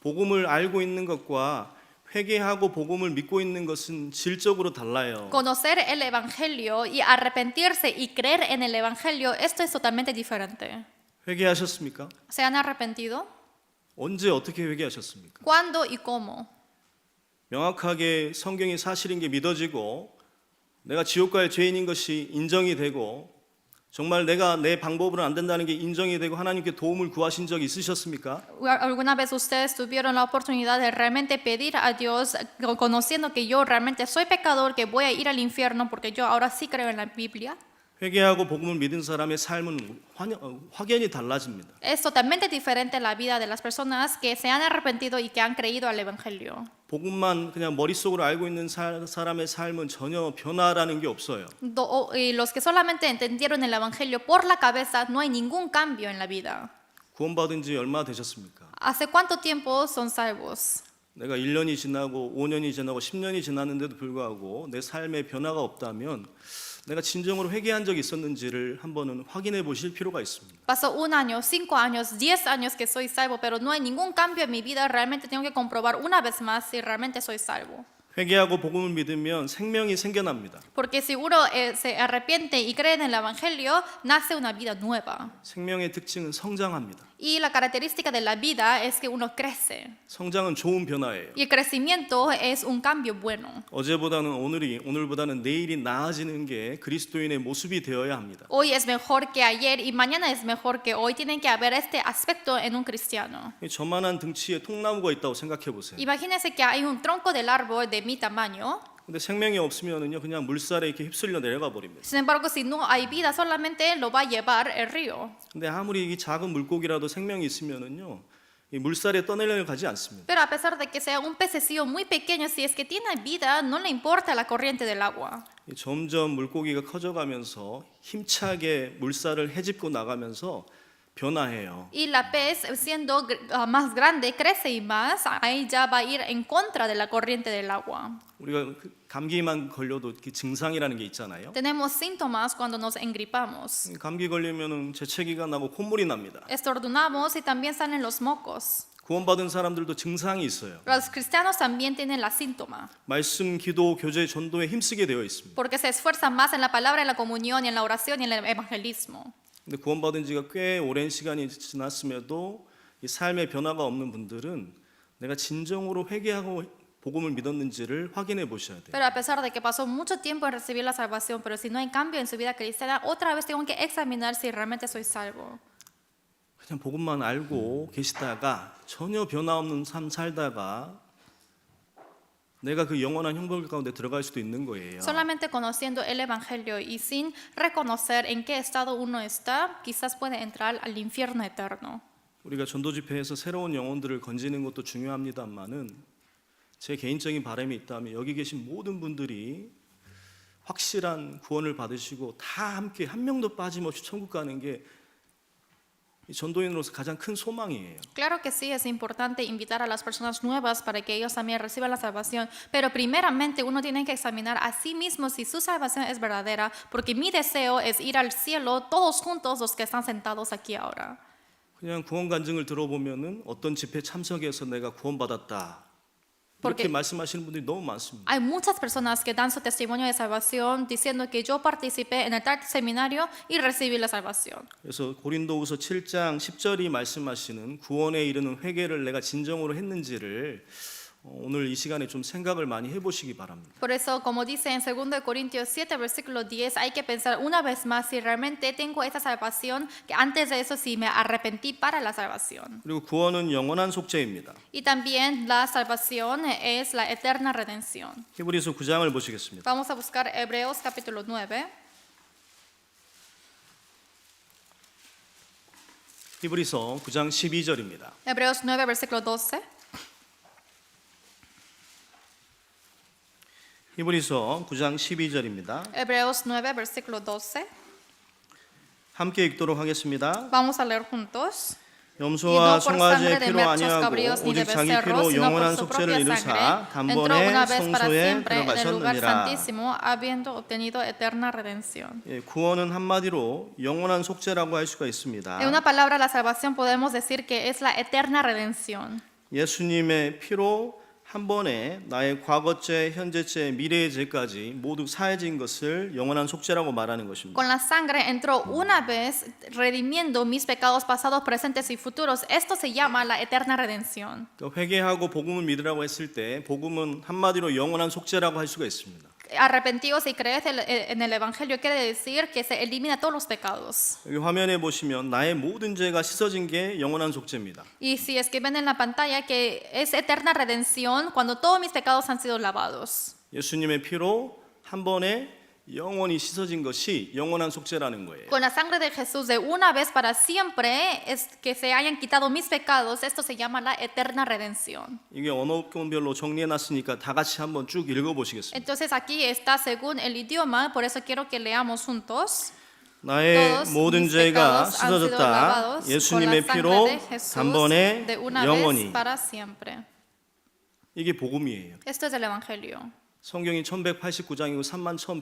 복음을 알고 있는 것과 회개하고 복음을 믿고 있는 것은 질적으로 달라요. Conocer el evangelio y arrepentirse y creer en el evangelio, esto es totalmente diferente. 회개하셨습니까? ¿Se han arrepentido? 언제 어떻게 회개하셨습니까? ¿Cuándo y cómo? 명확하게 성경이 사실인 게 믿어지고 내가 지옥 갈 죄인인 것이 인정이 되고 정말 내가 내 방법으로는 안 된다는 게 인정이 되고 하나님께 도움을 구하신 적 있으셨습니까? ¿Alguna vez ustedes tuvieron la oportunidad de realmente pedir a Dios, conociendo que yo realmente soy pecador, que voy a ir al infierno porque yo ahora sí creo en la Biblia? 회개하고 복음을 믿은 사람의 삶은 확연히 달라집니다. Es totalmente diferente la vida de las personas que se han arrepentido y que han creído al evangelio. 복음만 그냥 머릿속으로 알고 있는 사람의 삶은 전혀 변화라는 게 없어요. Y los que solamente entendieron el evangelio por la cabeza, no hay ningún cambio en la vida. 구원받은 지 얼마 되셨습니까? ¿Hace cuánto tiempo son salvos? 내가 1년이 지나고 5년이 지나고 10년이 지났는데도 불구하고 내 삶에 변화가 없다면 내가 진정으로 회개한 적이 있었는지를 한번은 확인해 보실 필요가 있습니다. Pasó 1 año, 5 años, 10 años que soy salvo, pero no hay ningún cambio en mi vida. Realmente tengo que comprobar una vez más si realmente soy salvo. 회개하고 복음을 믿으면 생명이 생겨납니다. Porque si uno se arrepiente y cree en el evangelio, nace una vida nueva. 생명의 특징은 성장합니다. Y la característica de la vida es que uno crece. 성장은 좋은 변화예요. Y el crecimiento es un cambio bueno. 어제보다는 오늘보다는 내일이 나아지는 게 그리스도인의 모습이 되어야 합니다. Hoy es mejor que ayer y mañana es mejor que hoy. Tienen que haber este aspecto en un cristiano. 저만한 등치에 통나무가 있다고 생각해 보세요. Imagínense que hay un tronco del árbol de mi tamaño. 근데 생명이 없으면은요 그냥 물살에 이렇게 휩쓸려 내려가 버립니다. Sin embargo, si no hay vida, solamente lo va a llevar el río. 근데 아무리 이 작은 물고기라도 생명이 있으면은요 이 물살에 떠내려 가지 않습니다. Pero a pesar de que sea un pececillo muy pequeño, si es que tiene vida, no le importa la corriente del agua. 점점 물고기가 커져가면서 힘차게 물살을 헤집고 나가면서 변화해요. Y la pez, siendo más grande, crece y más, ahí ya va a ir en contra de la corriente del agua. 우리가 감기만 걸려도 이렇게 증상이라는 게 있잖아요. Tenemos síntomas cuando nos engripamos. 감기 걸리면은 재채기가 나고 콧물이 납니다. Estornudamos y también salen los mocos. 구원받은 사람들도 증상이 있어요. Los cristianos también tienen la síntoma, 말씀, 기도, 교제, 전도에 힘쓰게 되어 있습니다. porque se esfuerzan más en la palabra, en la comunión, y en la oración y en el evangelismo. 근데 구원받은 지가 꽤 오랜 시간이 지났음에도 이 삶의 변화가 없는 분들은 내가 진정으로 회개하고 복음을 믿었는지를 확인해 보셔야 돼요. Pero a pesar de que pasó mucho tiempo en recibir la salvación, pero si no hay cambio en su vida cristiana, otra vez tengo que examinar si realmente soy salvo. 그냥 복음만 알고 계시다가 전혀 변화 없는 삶 살다가 내가 그 영원한 형벌 가운데 들어갈 수도 있는 거예요. Solamente conociendo el evangelio y sin reconocer en qué estado uno está, quizás puede entrar al infierno eterno. 우리가 전도 집회에서 새로운 영혼들을 건지는 것도 중요합니다만은 제 개인적인 바람이 있다면 여기 계신 모든 분들이 확실한 구원을 받으시고 다 함께 한 명도 빠짐없이 천국 가는 게 이 전도인으로서 가장 큰 소망이에요. Claro que sí, es importante invitar a las personas nuevas para que ellos también reciban la salvación, pero primeramente uno tiene que examinar a sí mismo si su salvación es verdadera, porque mi deseo es ir al cielo todos juntos los que están sentados aquí ahora. 그냥 구원 간증을 들어보면은 어떤 집회 참석해서 내가 구원받았다 이렇게 porque 말씀하시는 분들이 너무 많습니다. hay muchas personas que dan su testimonio de salvación diciendo que yo participé en el tal seminario y recibí la salvación. 그래서 고린도후서 7장 10절이 말씀하시는 구원에 이르는 회개를 내가 진정으로 했는지를 오늘 이 시간에 좀 생각을 많이 해보시기 바랍니다. Por eso, como dice en 2 Corintios 7, versículo 10, hay que pensar una vez más si realmente tengo esa salvación, que antes de eso si me arrepentí para la salvación. 그리고 구원은 영원한 속죄입니다. Y también la salvación es la eterna redención. 히브리서 9장을 보시겠습니다. Vamos a buscar Hebreos capítulo 9. 히브리서 9장 12절입니다. Hebreos 9, versículo 12. 히브리서 9장 12절입니다. Hebreos 9, versículo 12. 함께 읽도록 하겠습니다. Vamos a leer juntos. 염소와 Y no por 송아지의 sangre de 피로 mechos, 아니하고 cabríos, ni de 오직 자기 becerros, 피로 sino por 영원한 su 속죄를 propia 이루사 sangre, entró 단번에 una vez para 성소에 siempre en el lugar 들어가셨느니라. santísimo, habiendo obtenido eterna redención. 예, 구원은 한마디로 영원한 속죄라고 할 수가 있습니다. En una palabra, la salvación podemos decir que es la eterna redención. 예수님의 피로 한 번에 나의 과거죄, 현재죄, 미래의 죄까지 모두 사해진 것을 영원한 속죄라고 말하는 것입니다. Con la sangre entró una vez redimiendo mis pecados pasados, presentes y futuros. Esto se llama la eterna redención. 그러니까 회개하고 복음을 믿으라고 했을 때 복음은 한마디로 영원한 속죄라고 할 수가 있습니다. Arrepentíos y creed en el Evangelio quiere decir que se elimina todos los pecados. 여기 화면에 보시면 나의 모든 죄가 씻어진 게 영원한 속죄입니다. Y si es que ven en la pantalla que es eterna redención cuando todos mis pecados han sido lavados. 예수님의 피로 한 번에 영원히 씻어진 것이 영원한 속죄라는 거예요. Con la sangre de Jesús de una vez para siempre es que se hayan quitado mis pecados. Esto se llama la eterna redención. 이게 언어권별로 정리해 놨으니까 다 같이 한번 쭉 읽어 보시겠습니다. Entonces aquí está según el idioma, por eso quiero que leamos juntos. 나의 Todos 모든 mis 죄가 pecados han sido 씻어졌다. lavados con la 예수님의 sangre 피로 de Jesús 단번에 de una 영원히. vez para siempre. 이게 복음이에요. Esto es el Evangelio. 성경이 1189장이고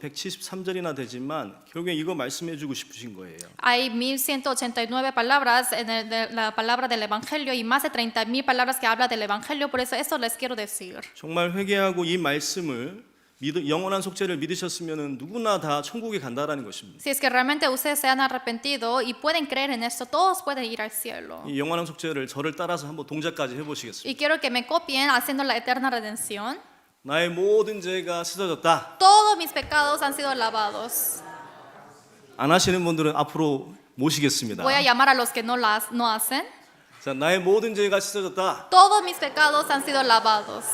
31,173절이나 되지만 결국에 이거 말씀해 주고 싶으신 거예요. Hay 1189 palabras en la palabra del Evangelio y más de 30,000 palabras que habla del Evangelio, por eso esto les quiero decir. 정말 회개하고 이 말씀을 영원한 속죄를 믿으셨으면 누구나 다 천국에 간다라는 것입니다. Si es que realmente ustedes se han arrepentido y pueden creer en esto, todos pueden ir al cielo. 이 영원한 속죄를 저를 따라서 한번 동작까지 해보시겠습니다. Y quiero que me copien haciendo la eterna redención. 나의 모든 죄가 씻어졌다. Todos mis pecados han sido lavados. 안 하시는 분들은 앞으로 모시겠습니다. Voy a llamar a los que no hacen. 자, 나의 모든 죄가 씻어졌다. Todos mis pecados han sido lavados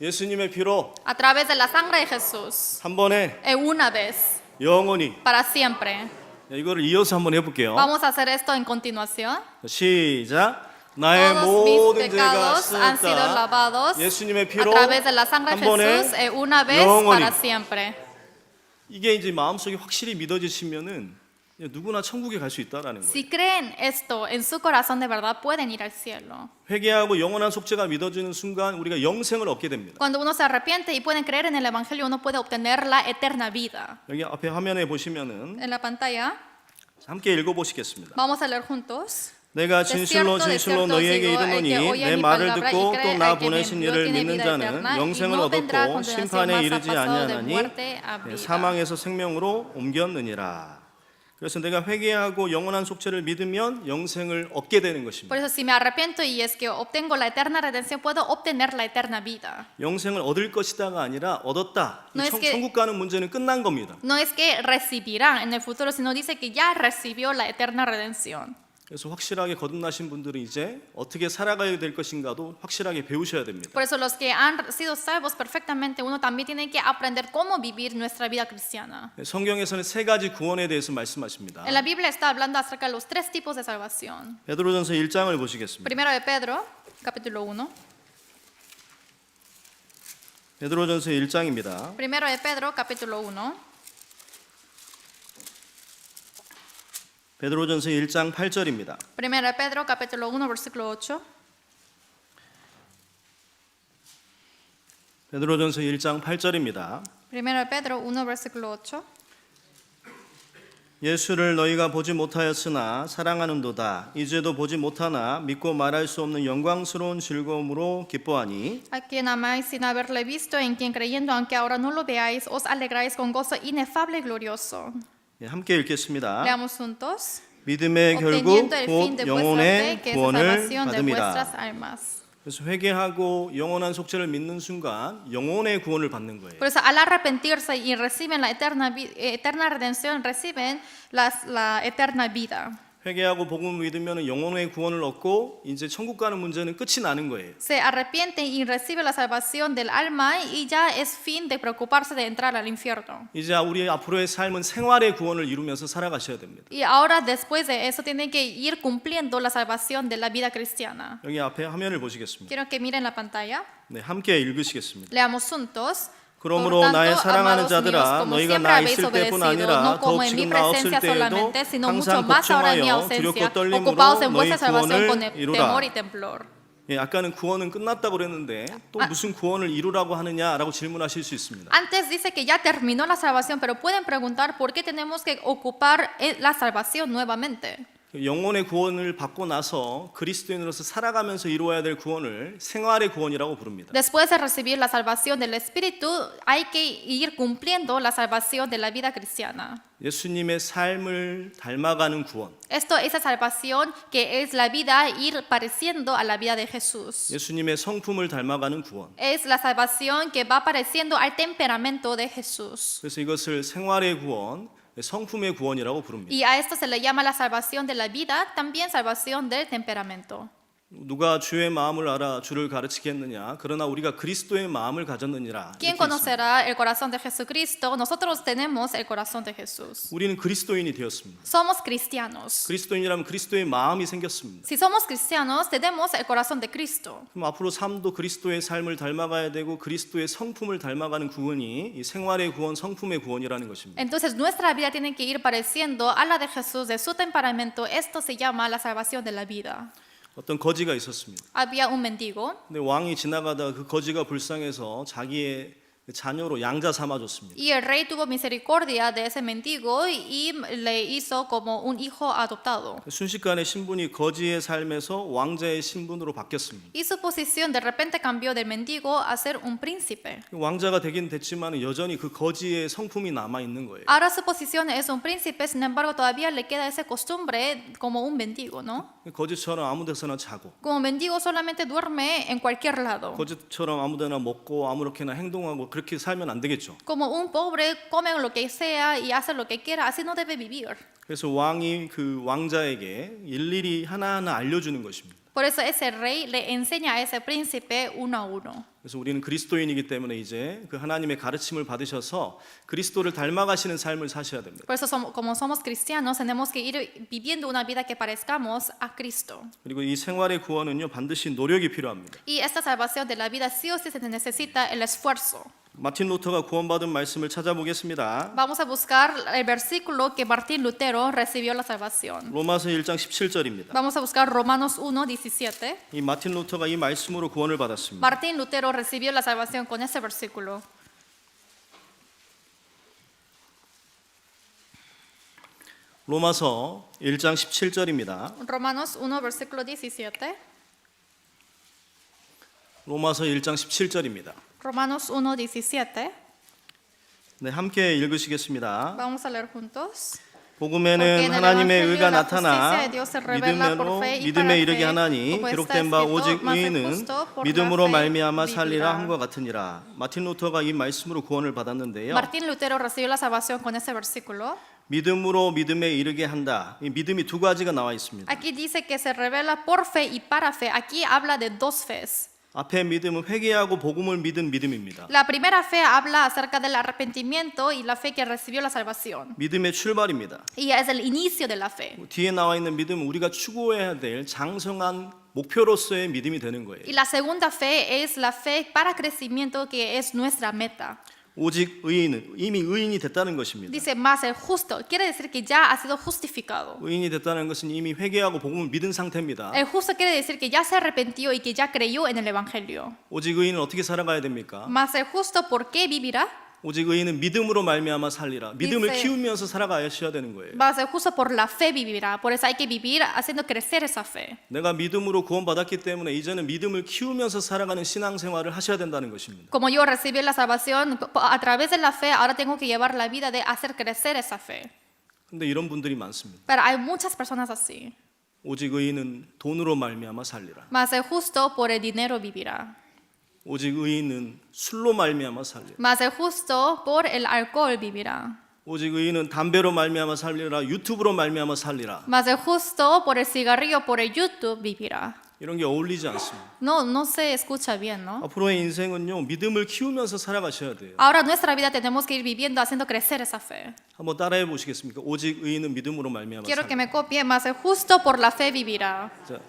예수님의 피로 a través de la sangre de Jesús. 한 번에 Una vez, 영원히. para siempre. 이거를 이어서 한번 해볼게요. Vamos a hacer esto en continuación. 시작. 나의 Todos mis 모든 죄가 pecados han sido 씻어졌다. lavados 예수님의 a 피로 través de la sangre 한 de Jesús 번에 una vez 영원히. para siempre. 이게 이제 마음속에 확실히 믿어지시면은 누구나 천국에 갈 수 있다라는 거예요. Si creen esto en su corazón de verdad, pueden ir al cielo. 회개하고 영원한 속죄가 믿어지는 순간 우리가 영생을 얻게 됩니다. Cuando uno se arrepiente y pueden creer en el Evangelio, uno puede obtener la eterna vida. 여기 앞에 화면에 보시면은 En la pantalla, 함께 읽어보시겠습니다. vamos a leer juntos. 내가 진실로 진실로 너희에게 이르노니 내 말을 듣고 또 나 보내신 이를 믿는 자는 영생을 얻었고 심판에 이르지 아니하나니 사망에서 생명으로 옮겼느니라. 그래서 내가 회개하고 영원한 속죄를 믿으면 영생을 얻게 되는 것입니다. Por eso si me arrepiento y es que obtengo la eterna redención, puedo obtener la eterna vida. 영생을 얻을 것이다가 아니라 얻었다. No es que- 천국 가는 문제는 끝난 겁니다. No es que recibirán en el futuro, sino dice que ya recibió la eterna redención. 그래서 확실하게 거듭나신 분들은 이제 어떻게 살아가야 될 것인가도 확실하게 배우셔야 됩니다. Por eso los que han sido salvos perfectamente, uno también tiene que aprender cómo vivir nuestra vida cristiana. 성경에서는 세 가지 구원에 대해서 말씀하십니다. En la Biblia está hablando acerca de los tres tipos de salvación. 베드로전서 1장을 보시겠습니다. Primero de Pedro, capítulo 1. 베드로전서 1장입니다. Primero de Pedro, capítulo 1. 베드로전서 1장 8절입니다. Primera de Pedro, capítulo 1, versículo 8. 베드로전서 1장 8절입니다. Primera de Pedro 1, versículo 8. 예수를 너희가 보지 못하였으나 사랑하는도다. 이제도 보지 못하나 믿고 말할 수 없는 영광스러운 즐거움으로 기뻐하니 A quien amáis sin haberle visto, en quien creyendo, aunque ahora no lo veáis, os alegráis con gozo inefable y glorioso. 예, 함께 읽겠습니다. Leamos juntos. 믿음의 결국 Obteniendo el fin 곧 de vuestra fe, 영혼의 que es la 구원을 salvación de 받음이라. vuestras almas. 그래서 회개하고 영원한 속죄를 믿는 순간 영혼의 구원을 받는 거예요. Por eso, al arrepentirse y reciben la eterna redención, reciben la eterna vida. 회개하고 복음을 믿으면 영혼의 구원을 얻고 이제 천국 가는 문제는 끝이 나는 거예요. Se arrepienten y reciben la salvación del alma y ya es fin de preocuparse de entrar al infierno. 이제 우리 앞으로의 삶은 생활의 구원을 이루면서 살아가셔야 됩니다. Y ahora, después de eso, tienen que ir cumpliendo la salvación de la vida cristiana. 여기 앞에 화면을 보시겠습니다. Quiero que miren la pantalla. 네, 함께 읽으시겠습니다. Leamos juntos. 그러므로 Por tanto, 나의 사랑하는 amados míos, 자들아 como 너희가 siempre 나 habéis 있을 때뿐 obedecido, 아니라 no como 더욱 en mi 지금 나 없을 presencia 때에도 solamente, sino mucho 항상 más ahora en mi 걱정하여 두렵고 ausencia, 떨림으로 ocupados en 너희 vuestra salvación con 구원을 이루라. temor y temblor. 예, 아까는 구원은 끝났다고 그랬는데 또 무슨 구원을 이루라고 하느냐라고 질문하실 수 있습니다. Antes dice que ya terminó la salvación, pero pueden preguntar por qué tenemos que ocupar la salvación nuevamente. 영혼의 구원을 받고 나서 그리스도인으로서 살아가면서 이루어야 될 구원을 생활의 구원이라고 부릅니다. Después de recibir la salvación del Espíritu, hay que ir cumpliendo la salvación de la vida cristiana. 예수님의 삶을 닮아가는 구원. Esto es la salvación que es la vida ir pareciendo a la vida de Jesús. 예수님의 성품을 닮아가는 구원. Es la salvación que va pareciendo al temperamento de Jesús. 그래서 이것을 생활의 구원, 성품의 구원이라고 부릅니다. Y a esto se le llama la salvación de la vida, también salvación del temperamento. 누가 주의 마음을 알아 주를 가르치겠느냐? 그러나 우리가 그리스도의 마음을 가졌느니라. ¿Quién 이렇게 있습니다. conocerá el corazón de Jesucristo? Nosotros tenemos el corazón de Jesús. 우리는 그리스도인이 되었습니다. Somos cristianos. 그리스도인이라면 그리스도의 마음이 생겼습니다. Si somos cristianos, tenemos el corazón de Cristo. 그럼 앞으로 삶도 그리스도의 삶을 닮아가야 되고 그리스도의 성품을 닮아가는 구원이 이 생활의 구원, 성품의 구원이라는 것입니다. Entonces nuestra vida tiene que ir pareciendo a la de Jesús, de su temperamento. Esto se llama la salvación de la vida. 어떤 거지가 있었습니다. Había un mendigo 근데 왕이 지나가다 그 거지가 불쌍해서 자기의 자녀로 양자 삼아줬습니다. y el rey tuvo misericordia de ese mendigo y le hizo como un hijo adoptado. 순식간에 신분이 거지의 삶에서 왕자의 신분으로 바뀌었습니다. Y su posición de repente cambió del mendigo a ser un príncipe. 왕자가 되긴 됐지만 여전히 그 거지의 성품이 남아 있는 거예요. Ahora su posición es un príncipe, sin embargo todavía le queda esa costumbre como un mendigo, ¿no? 거지처럼 아무 데서나 자고, Como mendigo solamente duerme en cualquier lado. 거지처럼 아무 데나 먹고 아무렇게나 행동하고 그렇게 살면 안 되겠죠. Como un pobre come lo que sea y hace lo que quiera, así no debe vivir. 그래서 왕이 그 왕자에게 일일이 하나하나 알려주는 것입니다. Por eso ese rey le enseña a ese príncipe uno a uno. 그래서 우리는 그리스도인이기 때문에 이제 그 하나님의 가르침을 받으셔서 그리스도를 닮아가시는 삶을 사셔야 됩니다. Por eso como somos cristianos tenemos que ir viviendo una vida que parezcamos a Cristo. 그리고 이 생활의 구원은요 반드시 노력이 필요합니다. Y esta salvación de la vida sí o sí se necesita el esfuerzo. 마틴 루터가 구원받은 말씀을 찾아보겠습니다. Vamos a buscar el versículo que Martín Lutero recibió la salvación. 로마서 1장 17절입니다. Vamos a buscar Romanos 1:17. 이 마틴 루터가 이 말씀으로 구원을 받았습니다. Martín Lutero recibió la salvación con ese versículo. 로마서 1장 17절입니다. Romanos 1, versículo 17. 로마서 1장 17절입니다. Romanos 1:17. 네, 함께 읽으시겠습니다. Vamos a leer juntos. 복음에는 하나님의 의가 나타나 믿음에 이르게 하나니 기록된 바 오직 의인은 믿음으로 말미암아 살리라 함과 같으니라. 마틴 루터가 이 말씀으로 구원을 받았는데요. Martín Lutero recibió la salvación con ese versículo. 믿음으로 믿음에 이르게 한다. 이 믿음이 두 가지가 나와 있습니다. Aquí dice que se revela por fe y para fe. Aquí habla de dos fes. 앞에 믿음은 회개하고 복음을 믿은 믿음입니다. La primera fe habla acerca del arrepentimiento y la fe que recibió la salvación. 믿음의 출발입니다. Y es el inicio de la fe. 뒤에 나와 있는 믿음은 우리가 추구해야 될 장성한 목표로서의 믿음이 되는 거예요. Y la segunda fe es la fe para crecimiento que es nuestra meta. 오직 의인은 이미 의인이 됐다는 것입니다. Dice, más el justo. Quiere decir que ya ha sido justificado. 의인이 됐다는 것은 이미 회개하고 복음을 믿은 상태입니다. El justo quiere decir que ya se arrepintió y que ya creyó en el Evangelio. 오직 의인은 어떻게 살아가야 됩니까? Más el justo, ¿por qué vivirá? 오직 의인은 믿음으로 말미암아 살리라. 믿음을 dice- 키우면서 살아가셔야 되는 거예요. Más el justo por la fe vivirá. Por eso hay que vivir haciendo crecer esa fe. 내가 믿음으로 구원받았기 때문에 이제는 믿음을 키우면서 살아가는 신앙생활을 하셔야 된다는 것입니다. Como yo recibí la salvación a través de la fe, ahora tengo que llevar la vida de hacer crecer esa fe. 근데 이런 분들이 많습니다. Pero hay muchas personas así. 오직 의인은 돈으로 말미암아 살리라. Más el justo por el dinero vivirá. 오직 의인은 술로 말미암아 살리라. Más el justo por el alcohol vivirá. 오직 의인은 담배로 말미암아 살리라. 유튜브로 말미암아 살리라. Más el justo por el cigarrillo, por el YouTube vivirá. 이런 게 어울리지 않습니다. No se escucha bien, ¿no? 앞으로의 인생은요, 믿음을 키우면서 살아가셔야 돼요. Ahora nuestra vida tenemos que ir viviendo, haciendo crecer esa fe. 한번 따라해 보시겠습니까? 오직 의인은 믿음으로 말미암아 Quiero que 살리라. me copien, más el justo por la fe vivirá. 자,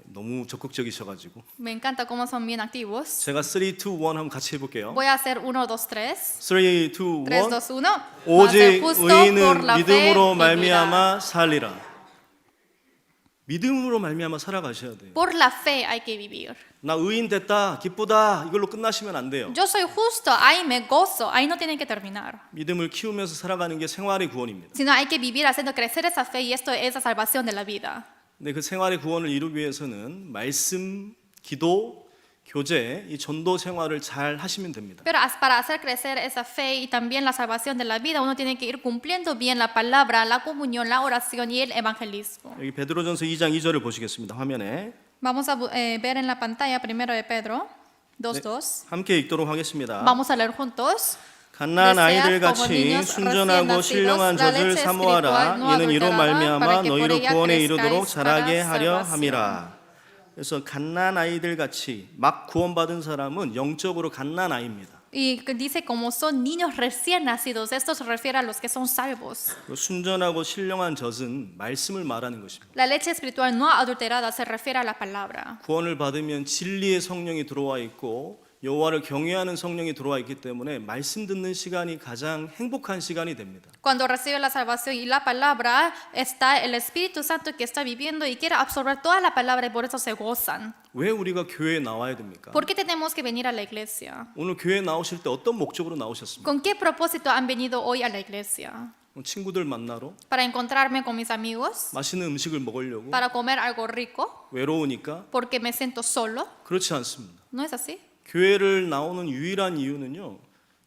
너무 적극적이셔가지고 Me encanta cómo son bien activos. 제가 3, 2, 1 한번 같이 해볼게요. Voy a hacer 1, 2, 3. 3, 2, 1 3, 2, 1. 오직 por 의인은 la fe 믿음으로 vivirá. 말미암아 살리라. 믿음으로 말미암아 살아가셔야 돼요. Por la fe hay que vivir. 나 의인 됐다, 기쁘다 이걸로 끝나시면 안 돼요. Yo soy justo, ahí me gozo, ahí no tienen que terminar. 믿음을 키우면서 살아가는 게 생활의 구원입니다. Sino hay que vivir haciendo crecer esa fe y esto es la salvación de la vida. 근데 그 생활의 구원을 이루기 위해서는 말씀, 기도, 교제, 이 전도 생활을 잘 하시면 됩니다. Pero para hacer crecer esa fe y también la salvación de la vida, uno tiene que ir cumpliendo bien la palabra, la comunión, la oración y el evangelismo. 여기 베드로전서 2장 2절을 보시겠습니다. 화면에 Vamos a ver en la pantalla primero de Pedro 2:2. 함께 읽도록 하겠습니다. Vamos a leer juntos. 갓난 아이들 Desead como 같이 niños 순전하고 recién 신령한 nacidos, la 젖을 leche 사모하라. espiritual no 이는 이로 adulterada, 말미암아 para que por 너희로 ella 구원에 crezcáis 이르도록 자라게 para 하려 salvación. 함이라. 그래서 갓난 아이들 같이 막 구원받은 사람은 영적으로 갓난 아이입니다. Y que dice como son niños recién nacidos, esto se refiere a los que son salvos. 그 순전하고 신령한 젖은 말씀을 말하는 것입니다. La leche espiritual no adulterada se refiere a la palabra. 구원을 받으면 진리의 성령이 들어와 있고 여호와를 경외하는 성령이 들어와 있기 때문에 말씀 듣는 시간이 가장 행복한 시간이 됩니다. Cuando recibe la salvación y la palabra, está el Espíritu Santo que está viviendo y quiere absorber toda la palabra y por eso se gozan. 왜 우리가 교회에 나와야 됩니까? ¿Por qué tenemos que venir a la iglesia? 오늘 교회에 나오실 때 어떤 목적으로 나오셨습니까? ¿Con qué propósito han venido hoy a la iglesia? 친구들 만나러? ¿Para encontrarme con mis amigos? 맛있는 음식을 먹으려고? ¿Para comer algo rico? 외로우니까? ¿Porque me siento solo? 그렇지 않습니다. ¿No es así? 교회를 나오는 유일한 이유는요,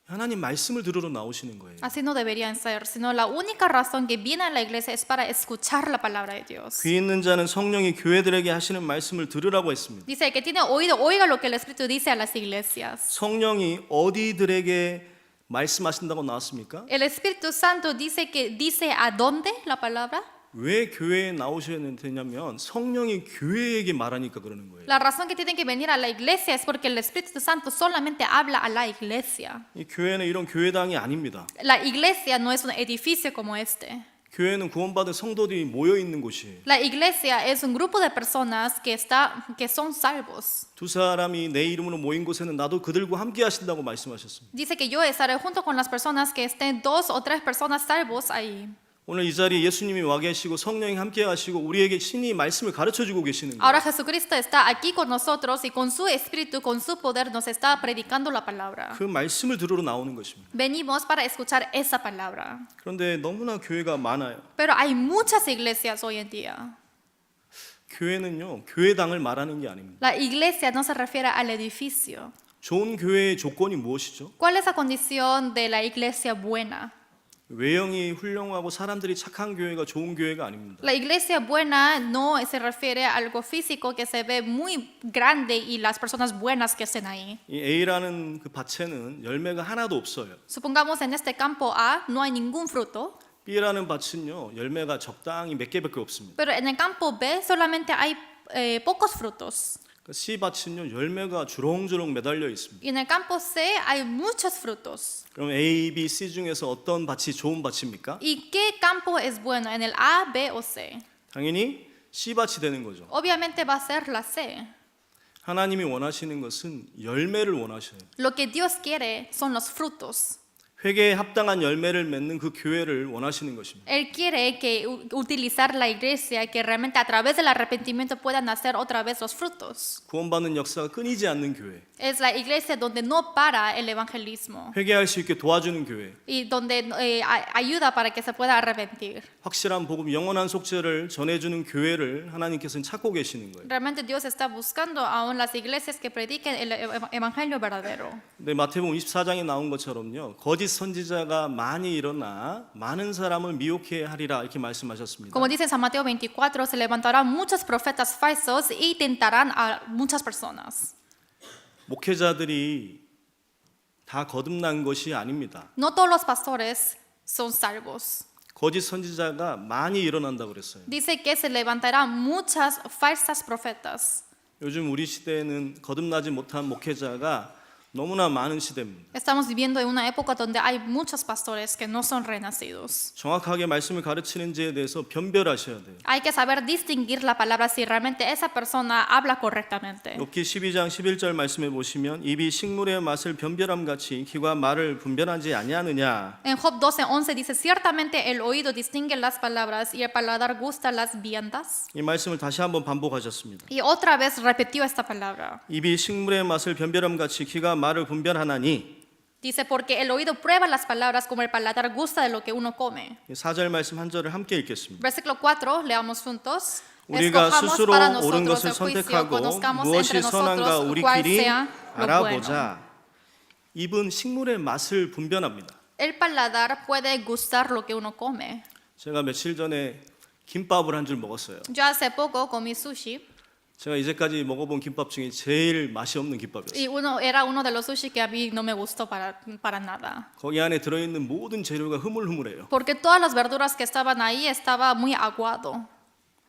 하나님 말씀을 들으러 나오시는 거예요. Así no deberían ser, sino la única razón que viene a la iglesia es para escuchar la palabra de Dios. 귀 있는 자는 성령이 교회들에게 하시는 말씀을 들으라고 했습니다. Dice, el que tiene oído, oiga lo que el Espíritu dice a las iglesias. 성령이 어디들에게 말씀하신다고 나왔습니까? El Espíritu Santo dice a dónde la palabra. 왜 교회에 나오셔야 되냐면 성령이 교회에게 말하니까 그러는 거예요. La razón que tienen que venir a la iglesia es porque el Espíritu Santo solamente habla a la iglesia. 이 교회는 이런 교회당이 아닙니다. La iglesia no es un edificio como este. 교회는 구원받은 성도들이 모여 있는 곳이에요. La iglesia es un grupo de personas que son salvos. 두 사람이 내 이름으로 모인 곳에는 나도 그들과 함께 하신다고 말씀하셨습니다. Dice que yo estaré junto con las personas que estén 2 o 3 personas salvos ahí. 오늘 이 자리에 예수님이 와 계시고 성령이 함께 하시고 우리에게 신이 말씀을 가르쳐 주고 계시는 거예요. Ahora Jesucristo está aquí con nosotros y con su espíritu, con su poder nos está predicando la palabra. 그 말씀을 들으러 나오는 것입니다. Venimos para escuchar esa palabra. 그런데 너무나 교회가 많아요. Pero hay muchas iglesias hoy en día. 교회는요, 교회당을 말하는 게 아닙니다. La iglesia no se refiere al edificio. 좋은 교회의 조건이 무엇이죠? ¿Cuál es la condición de la iglesia buena? 외형이 훌륭하고 사람들이 착한 교회가 좋은 교회가 아닙니다. La iglesia buena no se refiere a algo físico que se ve muy grande y las personas buenas que estén ahí. 이 A라는 그 밭에는 열매가 하나도 없어요. Supongamos en este campo A no hay ningún fruto, B라는 밭은요, 열매가 적당히 몇 개밖에 없습니다. pero en el campo B solamente hay pocos frutos. C 밭은요, 열매가 주렁주렁 매달려 있습니다. Y en el campo C hay muchos frutos. 그럼 A, B, C 중에서 어떤 밭이 좋은 밭입니까? ¿Y qué campo es bueno? ¿En el A, B o C? 당연히 C 밭이 되는 거죠. Obviamente va a ser la C. 하나님이 원하시는 것은 열매를 원하셔요. Lo que Dios quiere son los frutos. 회개에 합당한 열매를 맺는 그 교회를 원하시는 것입니다. Él quiere que utilizar la iglesia, que realmente a través del arrepentimiento puedan nacer otra vez los frutos. 구원받는 역사가 끊이지 않는 교회, Es la iglesia donde no para el evangelismo 회개할 수 있게 도와주는 교회, y donde ayuda para que se pueda arrepentir. 확실한 복음, 영원한 속죄를 전해주는 교회를 하나님께서는 찾고 계시는 거예요. Realmente Dios está buscando aún las iglesias que prediquen el evangelio verdadero. 근데 마태복음 24장에 나온 것처럼요, 거짓 선지자가 많이 일어나 많은 사람을 미혹해 하리라 이렇게 말씀하셨습니다. Como dice en San Mateo 24, se levantarán muchos profetas falsos y tentarán a muchas personas. 목회자들이 다 거듭난 것이 아닙니다. No todos los pastores son salvos. 거짓 선지자가 많이 일어난다고 그랬어요. Dice que se levantarán muchas falsas profetas. 요즘 우리 시대에는 거듭나지 못한 목회자가 너무나 많은 시대입니다. Estamos viviendo en una época donde hay muchos pastores que no son renacidos. 정확하게 말씀을 가르치는지에 대해서 변별하셔야 돼요. Hay que saber distinguir la palabra si realmente esa persona habla correctamente. 욥기 12장 11절 말씀해 보시면 입이 식물의 맛을 변별함 같이 귀가 말을 분별하지 아니하느냐. En Job 12:11 dice, ciertamente el oído distingue las palabras y el paladar gusta las viandas. 이 말씀을 다시 한번 반복하셨습니다. Y otra vez repitió esta palabra. 입이 식물의 맛을 변별함 같이 귀가 말을 분별하나니. Dice, porque el oído prueba las palabras como el paladar gusta de lo que uno come. 4절 말씀 한 절을 함께 읽겠습니다. Versículo 4, leamos juntos. 우리가 Escojamos 스스로 para nosotros nosotros el el juicio, 선택하고 conozcamos 무엇이 entre 선한가 nosotros cuál 우리끼리 sea lo bueno. 알아보자. 입은 식물의 맛을 분별합니다. El paladar puede gustar lo que uno come. 제가 며칠 전에 김밥을 한 줄 먹었어요. Yo hace poco comí sushi 제가 이제까지 먹어본 김밥 중에 제일 맛이 없는 김밥이었어요. y era uno de los sushi que a mí no me gustó para nada. 거기 안에 들어있는 모든 재료가 흐물흐물해요. Porque todas las verduras que estaban ahí estaba muy aguado.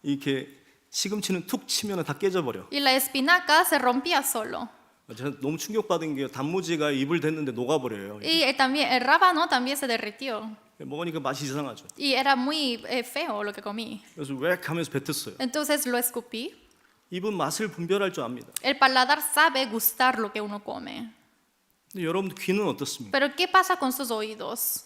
이렇게 시금치는 툭 치면 다 깨져버려. Y la espinaca se rompía solo. 제가 너무 충격받은 게 단무지가 입을 댔는데 녹아버려요. Y también el rábano también se derritió. 먹으니까 맛이 이상하죠. Y era muy feo lo que comí. 그래서 웩 하면서 뱉었어요. Entonces lo escupí. 입은 맛을 분별할 줄 압니다. El paladar sabe gustar lo que uno come. 근데 여러분 귀는 어떻습니까? Pero ¿qué pasa con sus oídos?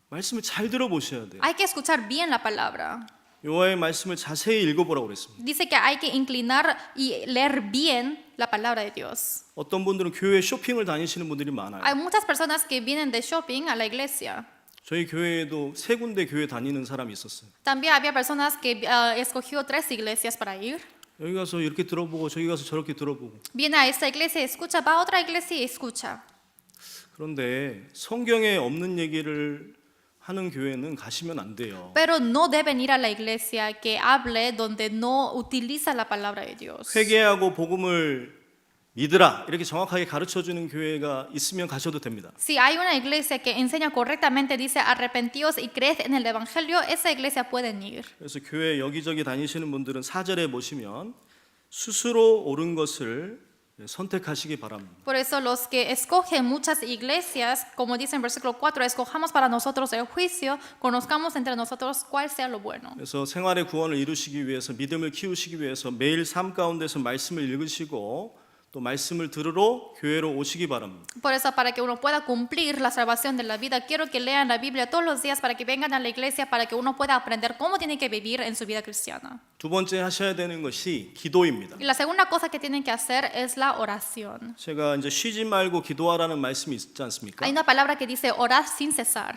말씀을 잘 들어보셔야 돼요. Hay que escuchar bien la palabra. 여호와의 말씀을 자세히 읽어보라고 그랬습니다. Dice que hay que inclinar y leer bien la palabra de Dios. 어떤 분들은 교회 쇼핑을 다니시는 분들이 많아요. Hay muchas personas que vienen de shopping a la iglesia. 저희 교회에도 세 군데 교회 다니는 사람이 있었어요. También había personas que escogió 3 iglesias para ir. 여기 가서 이렇게 들어보고 저기 가서 저렇게 들어보고. Viene a esta iglesia y escucha, va a otra iglesia y escucha. 그런데 성경에 없는 얘기를 하는 교회는 가시면 안 돼요. Pero no deben ir a la iglesia que hable donde no utiliza la palabra de Dios. 회개하고 복음을 믿으라 이렇게 정확하게 가르쳐주는 교회가 있으면 가셔도 됩니다. Si hay una iglesia que enseña correctamente, dice arrepentíos y creed en el evangelio, esa iglesia pueden ir. 그래서 교회 여기저기 다니시는 분들은 4절에 보시면 스스로 옳은 것을 선택하시기 바랍니다. Por eso los que escogen muchas iglesias, como dice en versículo 4, escojamos para nosotros el juicio, conozcamos entre nosotros cuál sea lo bueno. 그래서 생활의 구원을 이루시기 위해서 믿음을 키우시기 위해서 매일 삶 가운데서 말씀을 읽으시고 또 말씀을 들으러 교회로 오시기 바랍니다. Por eso, para que uno pueda cumplir la salvación de la vida, quiero que lean la Biblia todos los días para que vengan a la iglesia, para que uno pueda aprender cómo tiene que vivir en su vida cristiana. 두 번째 하셔야 되는 것이 기도입니다. Y la segunda cosa que tienen que hacer es la oración. 제가 이제 쉬지 말고 기도하라는 말씀이 있지 않습니까? Hay una palabra que dice orar sin cesar.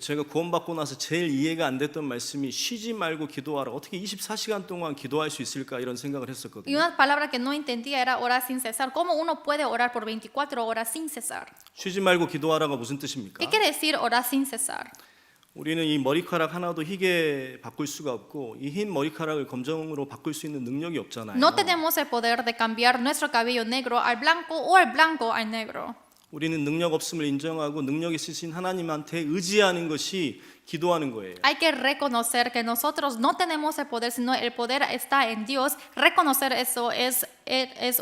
제가 구원받고 나서 제일 이해가 안 됐던 말씀이 쉬지 말고 기도하라. 어떻게 24시간 동안 기도할 수 있을까 이런 생각을 Y 했었거든요. una palabra que no entendía era orar sin cesar. ¿Cómo uno puede orar por 24 horas sin cesar? 쉬지 말고 기도하라가 무슨 뜻입니까? ¿Qué quiere decir orar sin cesar? 우리는 이 머리카락 하나도 희게 바꿀 수가 없고 이 흰 머리카락을 검정으로 바꿀 수 있는 능력이 없잖아요. No tenemos el poder de cambiar nuestro cabello negro al blanco o el blanco al negro. 우리는 능력 없음을 인정하고 능력 있으신 하나님한테 의지하는 것이 기도하는 거예요. Hay que reconocer que nosotros no tenemos el poder, sino el poder está en Dios. Reconocer eso es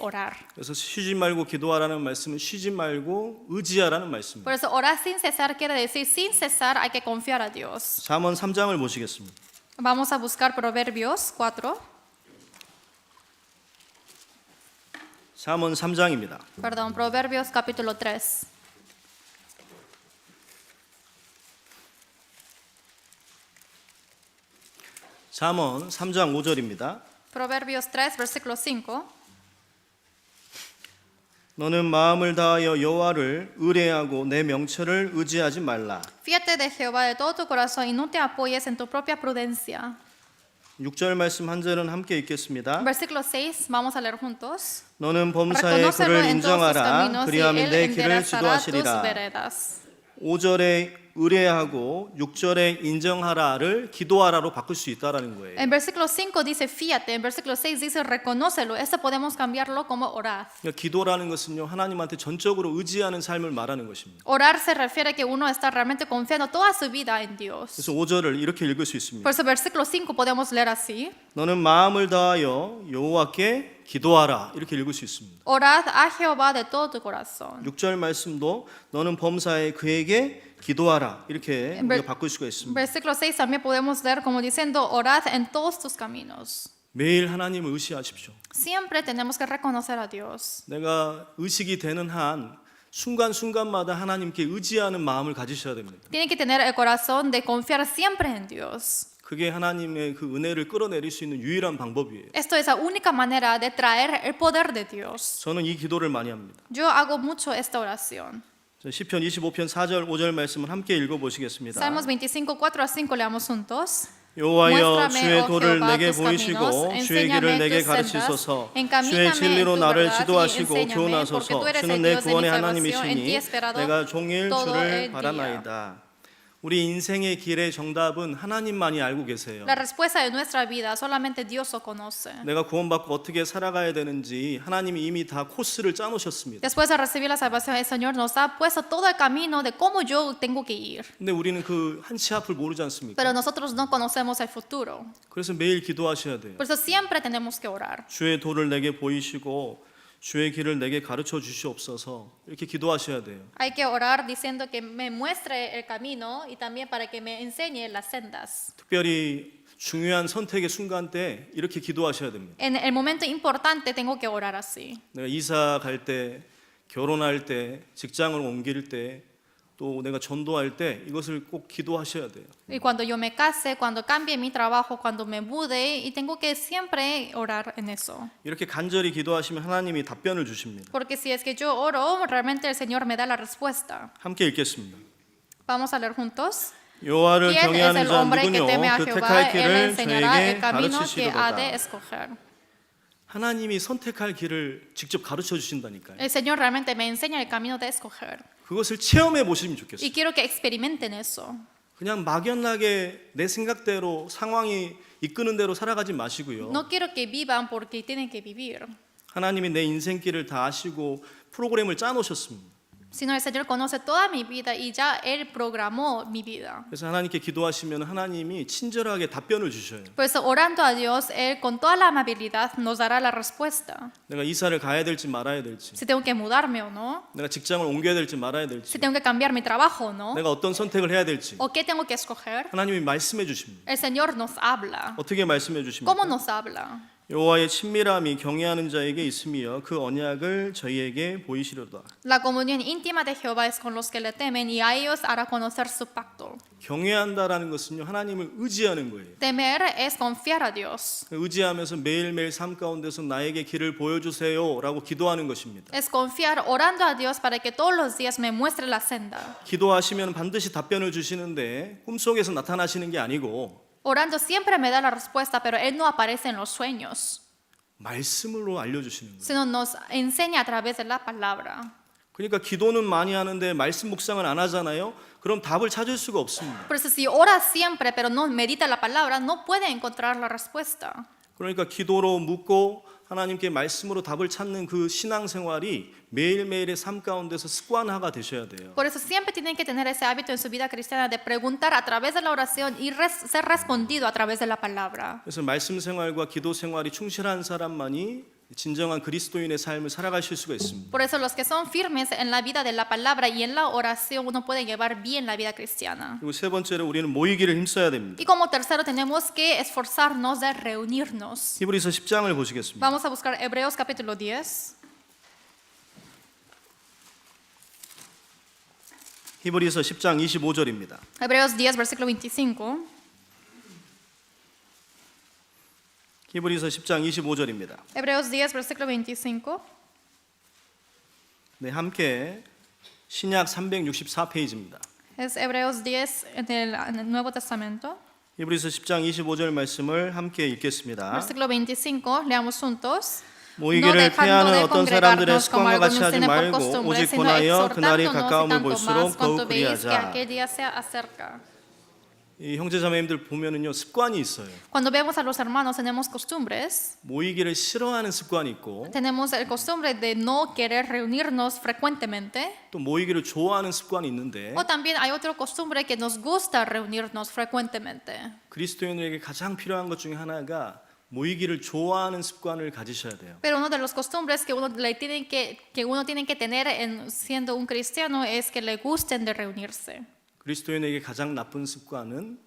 orar. 그래서 쉬지 말고 기도하라는 말씀은 쉬지 말고 의지하라는 말씀입니다. Por eso orar sin cesar quiere decir sin cesar hay que confiar a Dios. 잠언 3장을 보시겠습니다. Vamos a buscar Proverbios 4. 잠언 3장입니다. Perdón, Proverbios capítulo 3. 잠언 3장 5절입니다. Proverbios 3, versículo 5. 너는 마음을 다하여 여호와를 의뢰하고 내 명철을 의지하지 말라. Fíjate de Jehová de todo tu corazón y no te apoyes en tu propia prudencia. 6절 말씀 한 절은 함께 읽겠습니다. Versículo 6, vamos a leer juntos. 너는 범사의 Reconócelo 그를 en todos tus 인정하라. caminos y 그리하면 él 내 길을 enderezará tus 지도하시리라. veredas. 5절에 의뢰하고 6절에 인정하라를 기도하라로 바꿀 수 있다라는 거예요. En versículo 5 dice fíjate, en versículo 6 dice reconócelo. Esto podemos cambiarlo como orar. 그러니까 기도라는 것은요 하나님한테 전적으로 의지하는 삶을 말하는 것입니다. Orar se refiere a que uno está realmente confiando toda su vida en Dios. 그래서 5절을 이렇게 읽을 수 있습니다. Por eso versículo 5 podemos leer así. 너는 마음을 다하여 여호와께 기도하라 이렇게 읽을 수 있습니다. Orad a Jehová de todo tu corazón. 6절 말씀도 너는 범사에 그에게 기도하라 이렇게 우리가 바꿀 수가 있습니다. Versículo 6 también podemos leer como diciendo orad en todos tus caminos. 매일 하나님을 의시하십시오. Siempre tenemos que reconocer a Dios. 내가 의식이 되는 한 순간순간마다 하나님께 의지하는 마음을 가지셔야 됩니다. Tienen que tener el corazón de confiar siempre en Dios. 그게 하나님의 그 은혜를 끌어내릴 수 있는 유일한 방법이에요. Esto es la única manera de traer el poder de Dios. 저는 이 기도를 많이 합니다. Yo hago mucho esta oración. 시편 25편 4절 5절 말씀을 함께 읽어 보시겠습니다. Salmos 25, 4 a 5 leamos juntos. 여호와여 Muéstrame, 주의 oh 도를 Jehová, 내게 tus 보이시고 caminos, 주의 길을 enséñame 내게 tus 가르치소서 sendas, encamíname 주의 진리로 en tu 나를 verdad 지도하시고 y enséñame, porque 교훈하소서 tú eres 주는 el 내 Dios de mi 구원의 salvación, en ti 하나님이시니 he esperado 내가 종일 todo 주를 el día. 바라나이다. 우리 인생의 길의 정답은 하나님만이 알고 계세요. La respuesta de nuestra vida solamente Dios lo conoce. 내가 구원받고 어떻게 살아가야 되는지 하나님이 이미 다 코스를 짜놓으셨습니다. Después de recibir la salvación, el Señor nos ha puesto todo el camino de cómo yo tengo que ir. 근데 우리는 그 한치 앞을 모르지 않습니까? Pero nosotros no conocemos el futuro. 그래서 매일 기도하셔야 돼요. Por eso siempre tenemos que orar. 주의 도를 내게 보이시고 주의 길을 내게 가르쳐 주시옵소서 이렇게 기도하셔야 돼요. Hay que orar diciendo que me muestre el camino y también para que me enseñe las sendas. 특별히 중요한 선택의 순간 때 이렇게 기도하셔야 됩니다. En el momento importante tengo que orar así. 내가 이사 갈 때, 결혼할 때, 직장을 옮길 때, 또 내가 전도할 때 이것을 꼭 기도하셔야 돼요. Y cuando yo me case, cuando cambie mi trabajo, cuando me mude, y tengo que siempre orar en eso. 이렇게 간절히 기도하시면 하나님이 답변을 주십니다. Porque si es que yo oro, realmente el Señor me da la respuesta. 함께 읽겠습니다. Vamos a leer juntos. 여호와를 ¿Quién es 경외하는 el 자 hombre que 누구뇨 teme a 그 Jehová? 택할 Él 길을 enseñará 저에게 el camino que ha de 가르치시리로다. escoger. 하나님이 선택할 길을 직접 가르쳐 주신다니까요. El Señor realmente me enseña el camino de escoger. 그것을 체험해 보시면 좋겠어요. Y quiero que experimenten eso. 그냥 막연하게 내 생각대로 상황이 이끄는 대로 살아가지 마시고요. No quiero que vivan porque tienen que vivir, 하나님이 내 인생길을 다 아시고 프로그램을 짜놓으셨습니다. sino el Señor conoce toda mi vida y ya Él programó mi vida. 그래서 하나님께 기도하시면 하나님이 친절하게 답변을 주셔요. Por eso orando a Dios, Él con toda la amabilidad nos dará la respuesta. 내가 이사를 가야 될지 말아야 될지, Si tengo que mudarme o no, 내가 직장을 옮겨야 될지 말아야 될지, si tengo que cambiar mi trabajo o no, 내가 어떤 선택을 해야 될지 o qué tengo que escoger. 하나님이 말씀해 주십니다. El Señor nos habla. 어떻게 말씀해 ¿Cómo 주십니까? nos habla? 여호와의 친밀함이 경외하는 자에게 있으며 그 언약을 저희에게 보이시려다. La comunión íntima de Jehová es con los que le temen y a ellos hará conocer su pacto. 경외한다라는 것은요 하나님을 의지하는 거예요. Temer es confiar a Dios. 의지하면서 매일매일 삶 가운데서 나에게 길을 보여주세요라고 기도하는 것입니다. Es confiar orando a Dios para que todos los días me muestre la senda. 기도하시면 반드시 답변을 주시는데 꿈속에서 나타나시는 게 아니고 Orando siempre me da la respuesta, pero Él no aparece en los sueños, 말씀으로 알려주시는 거예요. sino nos enseña a través de la palabra. 그러니까 기도는 많이 하는데 말씀 묵상을 안 하잖아요. 그럼 답을 찾을 수가 없습니다. Por eso si ora siempre, pero no medita la palabra, no puede encontrar la respuesta. 그러니까 기도로 묻고 하나님께 말씀으로 답을 찾는 그 신앙생활이 매일매일의 삶 가운데서 습관화가 되셔야 돼요. Por eso siempre tienen que tener ese hábito en su vida cristiana de preguntar a través de la oración y ser respondido a través de la palabra. 그래서 말씀 생활과 기도 생활이 충실한 사람만이 진정한 그리스도인의 삶을 살아가실 수가 있습니다. Por eso los que son firmes en la vida de la palabra y en la oración uno puede llevar bien la vida cristiana. 그리고 세 번째로 우리는 모이기를 힘써야 됩니다. Y como tercero tenemos que esforzarnos de reunirnos. 히브리서 10장을 보시겠습니다. Vamos a buscar Hebreos capítulo 10. 히브리서 10장 25절입니다. Hebreos 10, versículo 25. 히브리서 10장 25절입니다. Hebreos 10, versículo 25. 네, 함께 신약 364페이지입니다. Es Hebreos 10 en el Nuevo Testamento. 히브리서 10장 25절 말씀을 함께 읽겠습니다. Versículo 25, leamos juntos. 모이기를 피하는 어떤 사람들의 습관과 같이 하지 말고 오직 권하여 그날이 가까움을 볼수록 더욱 그리하자. 이 형제자매님들 보면은요 습관이 있어요. Cuando vemos a los hermanos tenemos costumbres. 모이기를 싫어하는 습관이 있고 Tenemos el costumbre de no querer reunirnos frecuentemente. 또 모이기를 좋아하는 습관이 있는데 O también hay otra costumbre que nos gusta reunirnos frecuentemente. 그리스도인에게 가장 필요한 것 중에 하나가 모이기를 좋아하는 습관을 가지셔야 돼요. Pero una de las costumbres que uno tiene que tener siendo un cristiano es que le gusten de reunirse. 그리스도인에게 가장 나쁜 습관은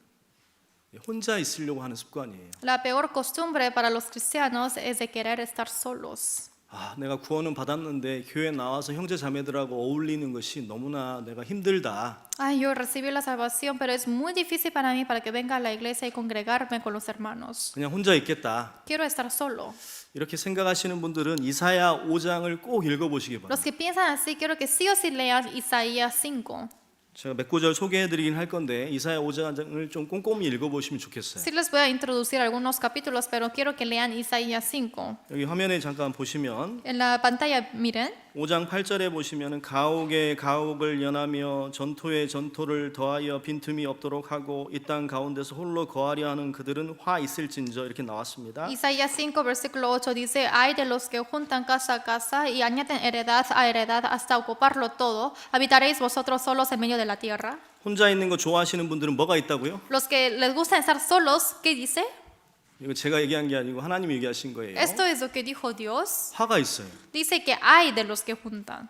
혼자 있으려고 하는 습관이에요. La peor costumbre para los cristianos es de querer estar solos. 아, 내가 구원은 받았는데 교회 나와서 형제 자매들하고 어울리는 것이 너무나 내가 힘들다. Ay, yo recibí la salvación, pero es muy difícil para mí para que venga a la iglesia y congregarme con los hermanos. 그냥 혼자 있겠다. Quiero estar solo. 이렇게 생각하시는 분들은 이사야 5장을 꼭 읽어보시기 바랍니다. Los que piensan así, quiero que sí o sí lean Isaías 5. 제가 몇 구절 소개해드리긴 할 건데 이사야 5장을 좀 꼼꼼히 읽어보시면 좋겠어요. Sí les voy a introducir algunos capítulos, pero quiero que lean Isaías 5. 여기 화면에 잠깐 보시면 En la pantalla, miren. 5장 8절에 보시면 가옥에 가옥을 연하며 전토에 전토를 더하여 빈틈이 없도록 하고 이 땅 가운데서 홀로 거하려 하는 그들은 화 있을진저 이렇게 나왔습니다. Isaías 5, versículo 8 dice, hay de los que juntan casa a casa y añaden heredad a heredad hasta ocuparlo todo. ¿Habitaréis vosotros solos en medio de la tierra? 혼자 있는 거 좋아하시는 분들은 뭐가 있다고요? Los que les gusta estar solos, ¿qué dice? 이거 제가 얘기한 게 아니고 하나님이 얘기하신 거예요. Esto es lo que dijo Dios. 화가 있어요. Dice que hay de los que juntan.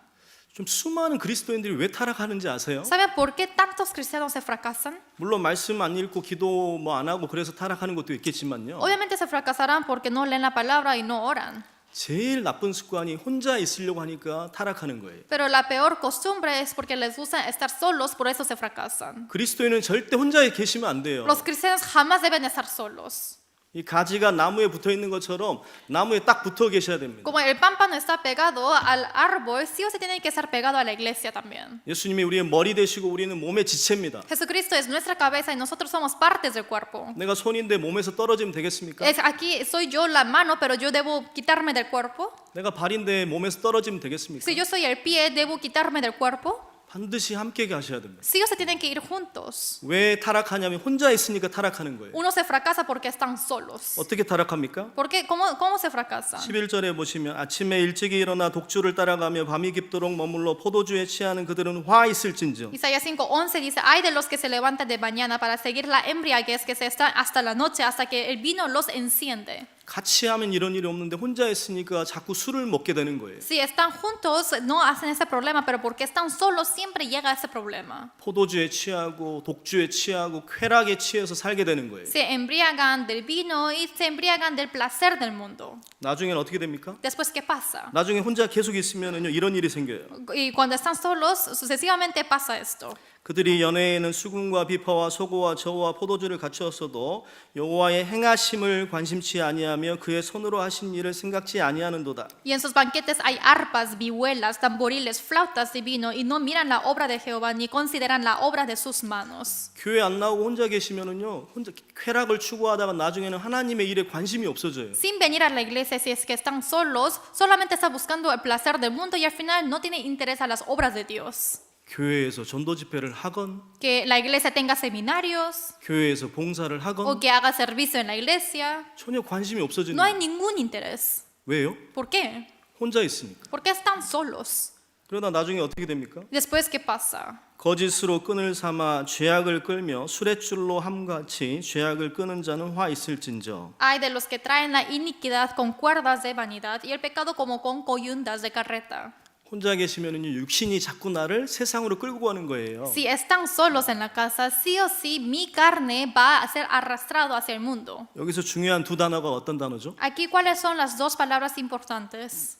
좀 수많은 그리스도인들이 왜 타락하는지 아세요? ¿Saben por qué tantos cristianos se fracasan? 물론 말씀 안 읽고 기도 뭐 안 하고 그래서 타락하는 것도 있겠지만요. Obviamente se fracasarán porque no leen la palabra y no oran. 제일 나쁜 습관이 혼자 있으려고 하니까 타락하는 거예요. Pero la peor costumbre es porque les gusta estar solos, por eso se fracasan. 그리스도인은 절대 혼자 계시면 안 돼요. Los cristianos jamás deben estar solos. 이 가지가 나무에 붙어 있는 것처럼 나무에 딱 붙어 계셔야 됩니다. Como el pámpano está pegado al árbol, sí o sí tiene que estar pegado a la iglesia también. 예수님이 우리의 머리 되시고 우리는 몸의 지체입니다. Jesucristo es nuestra cabeza y nosotros somos partes del cuerpo. 내가 손인데 몸에서 떨어지면 되겠습니까? Aquí soy yo la mano, pero yo debo quitarme del cuerpo. 내가 발인데 몸에서 떨어지면 되겠습니까? Si yo soy el pie, debo quitarme del cuerpo. 반드시 함께 가셔야 됩니다. Sí o sí tienen que ir juntos. 왜 타락하냐면 혼자 있으니까 타락하는 거예요. Uno se fracasa porque están solos. 어떻게 타락합니까? ¿Por qué? ¿Cómo se fracasan? 11절에 보시면 아침에 일찍이 일어나 독주를 따라가며 밤이 깊도록 머물러 포도주에 취하는 그들은 화 있을진저. Isaías 5:11 dice, hay de los que se levantan de mañana para seguir la embriaguez que se está hasta la noche, hasta que el vino los enciende. 같이 하면 이런 일이 없는데 혼자 있으니까 자꾸 술을 먹게 되는 거예요. Si están juntos no hacen ese problema, pero porque están solos siempre llega ese problema. 포도주에 취하고 독주에 취하고 쾌락에 취해서 살게 되는 거예요. Se embriagan del vino y se embriagan del placer del mundo. 나중엔 어떻게 됩니까? Después, ¿qué pasa? 나중에 혼자 계속 있으면은요 이런 일이 생겨요. Y cuando están solos, sucesivamente pasa esto. 그들이 연회에는 수금과 비파와 소고와 저와 포도주를 갖추었어도 여호와의 행하심을 관심치 아니하며 그의 손으로 하신 일을 생각지 아니하는도다. Y en sus banquetes hay arpas, vihuelas, tamboriles, flautas de vino, y no miran la obra de Jehová ni consideran la obra de sus manos. 교회 안 나오고 혼자 계시면은요 혼자 쾌락을 추구하다가 나중에는 하나님의 일에 관심이 없어져요. Sin venir a la iglesia, si es que están solos, solamente está buscando el placer del mundo y al final no tiene interés a las obras de Dios. 교회에서 전도 집회를 하건 Que la iglesia tenga seminarios 교회에서 봉사를 o 하건 que haga servicio en la iglesia. 전혀 관심이 없어지는 No hay 거예요. ningún interés. 왜요? ¿Por qué? 혼자 있으니까. Porque están solos. 그러다 나중에 어떻게 됩니까? Después, ¿qué pasa? 거짓으로 끈을 삼아 죄악을 끌며 수레줄로 함같이 죄악을 끄는 자는 화 있을진저. Hay de los que traen la iniquidad con cuerdas de vanidad y el pecado como con coyundas de carreta. 혼자 계시면은요 육신이 자꾸 나를 세상으로 끌고 가는 거예요. Si están solos en la casa, sí o sí mi carne va a ser arrastrado hacia el mundo. 여기서 중요한 두 단어가 어떤 단어죠? Aquí, ¿cuáles son las dos palabras importantes?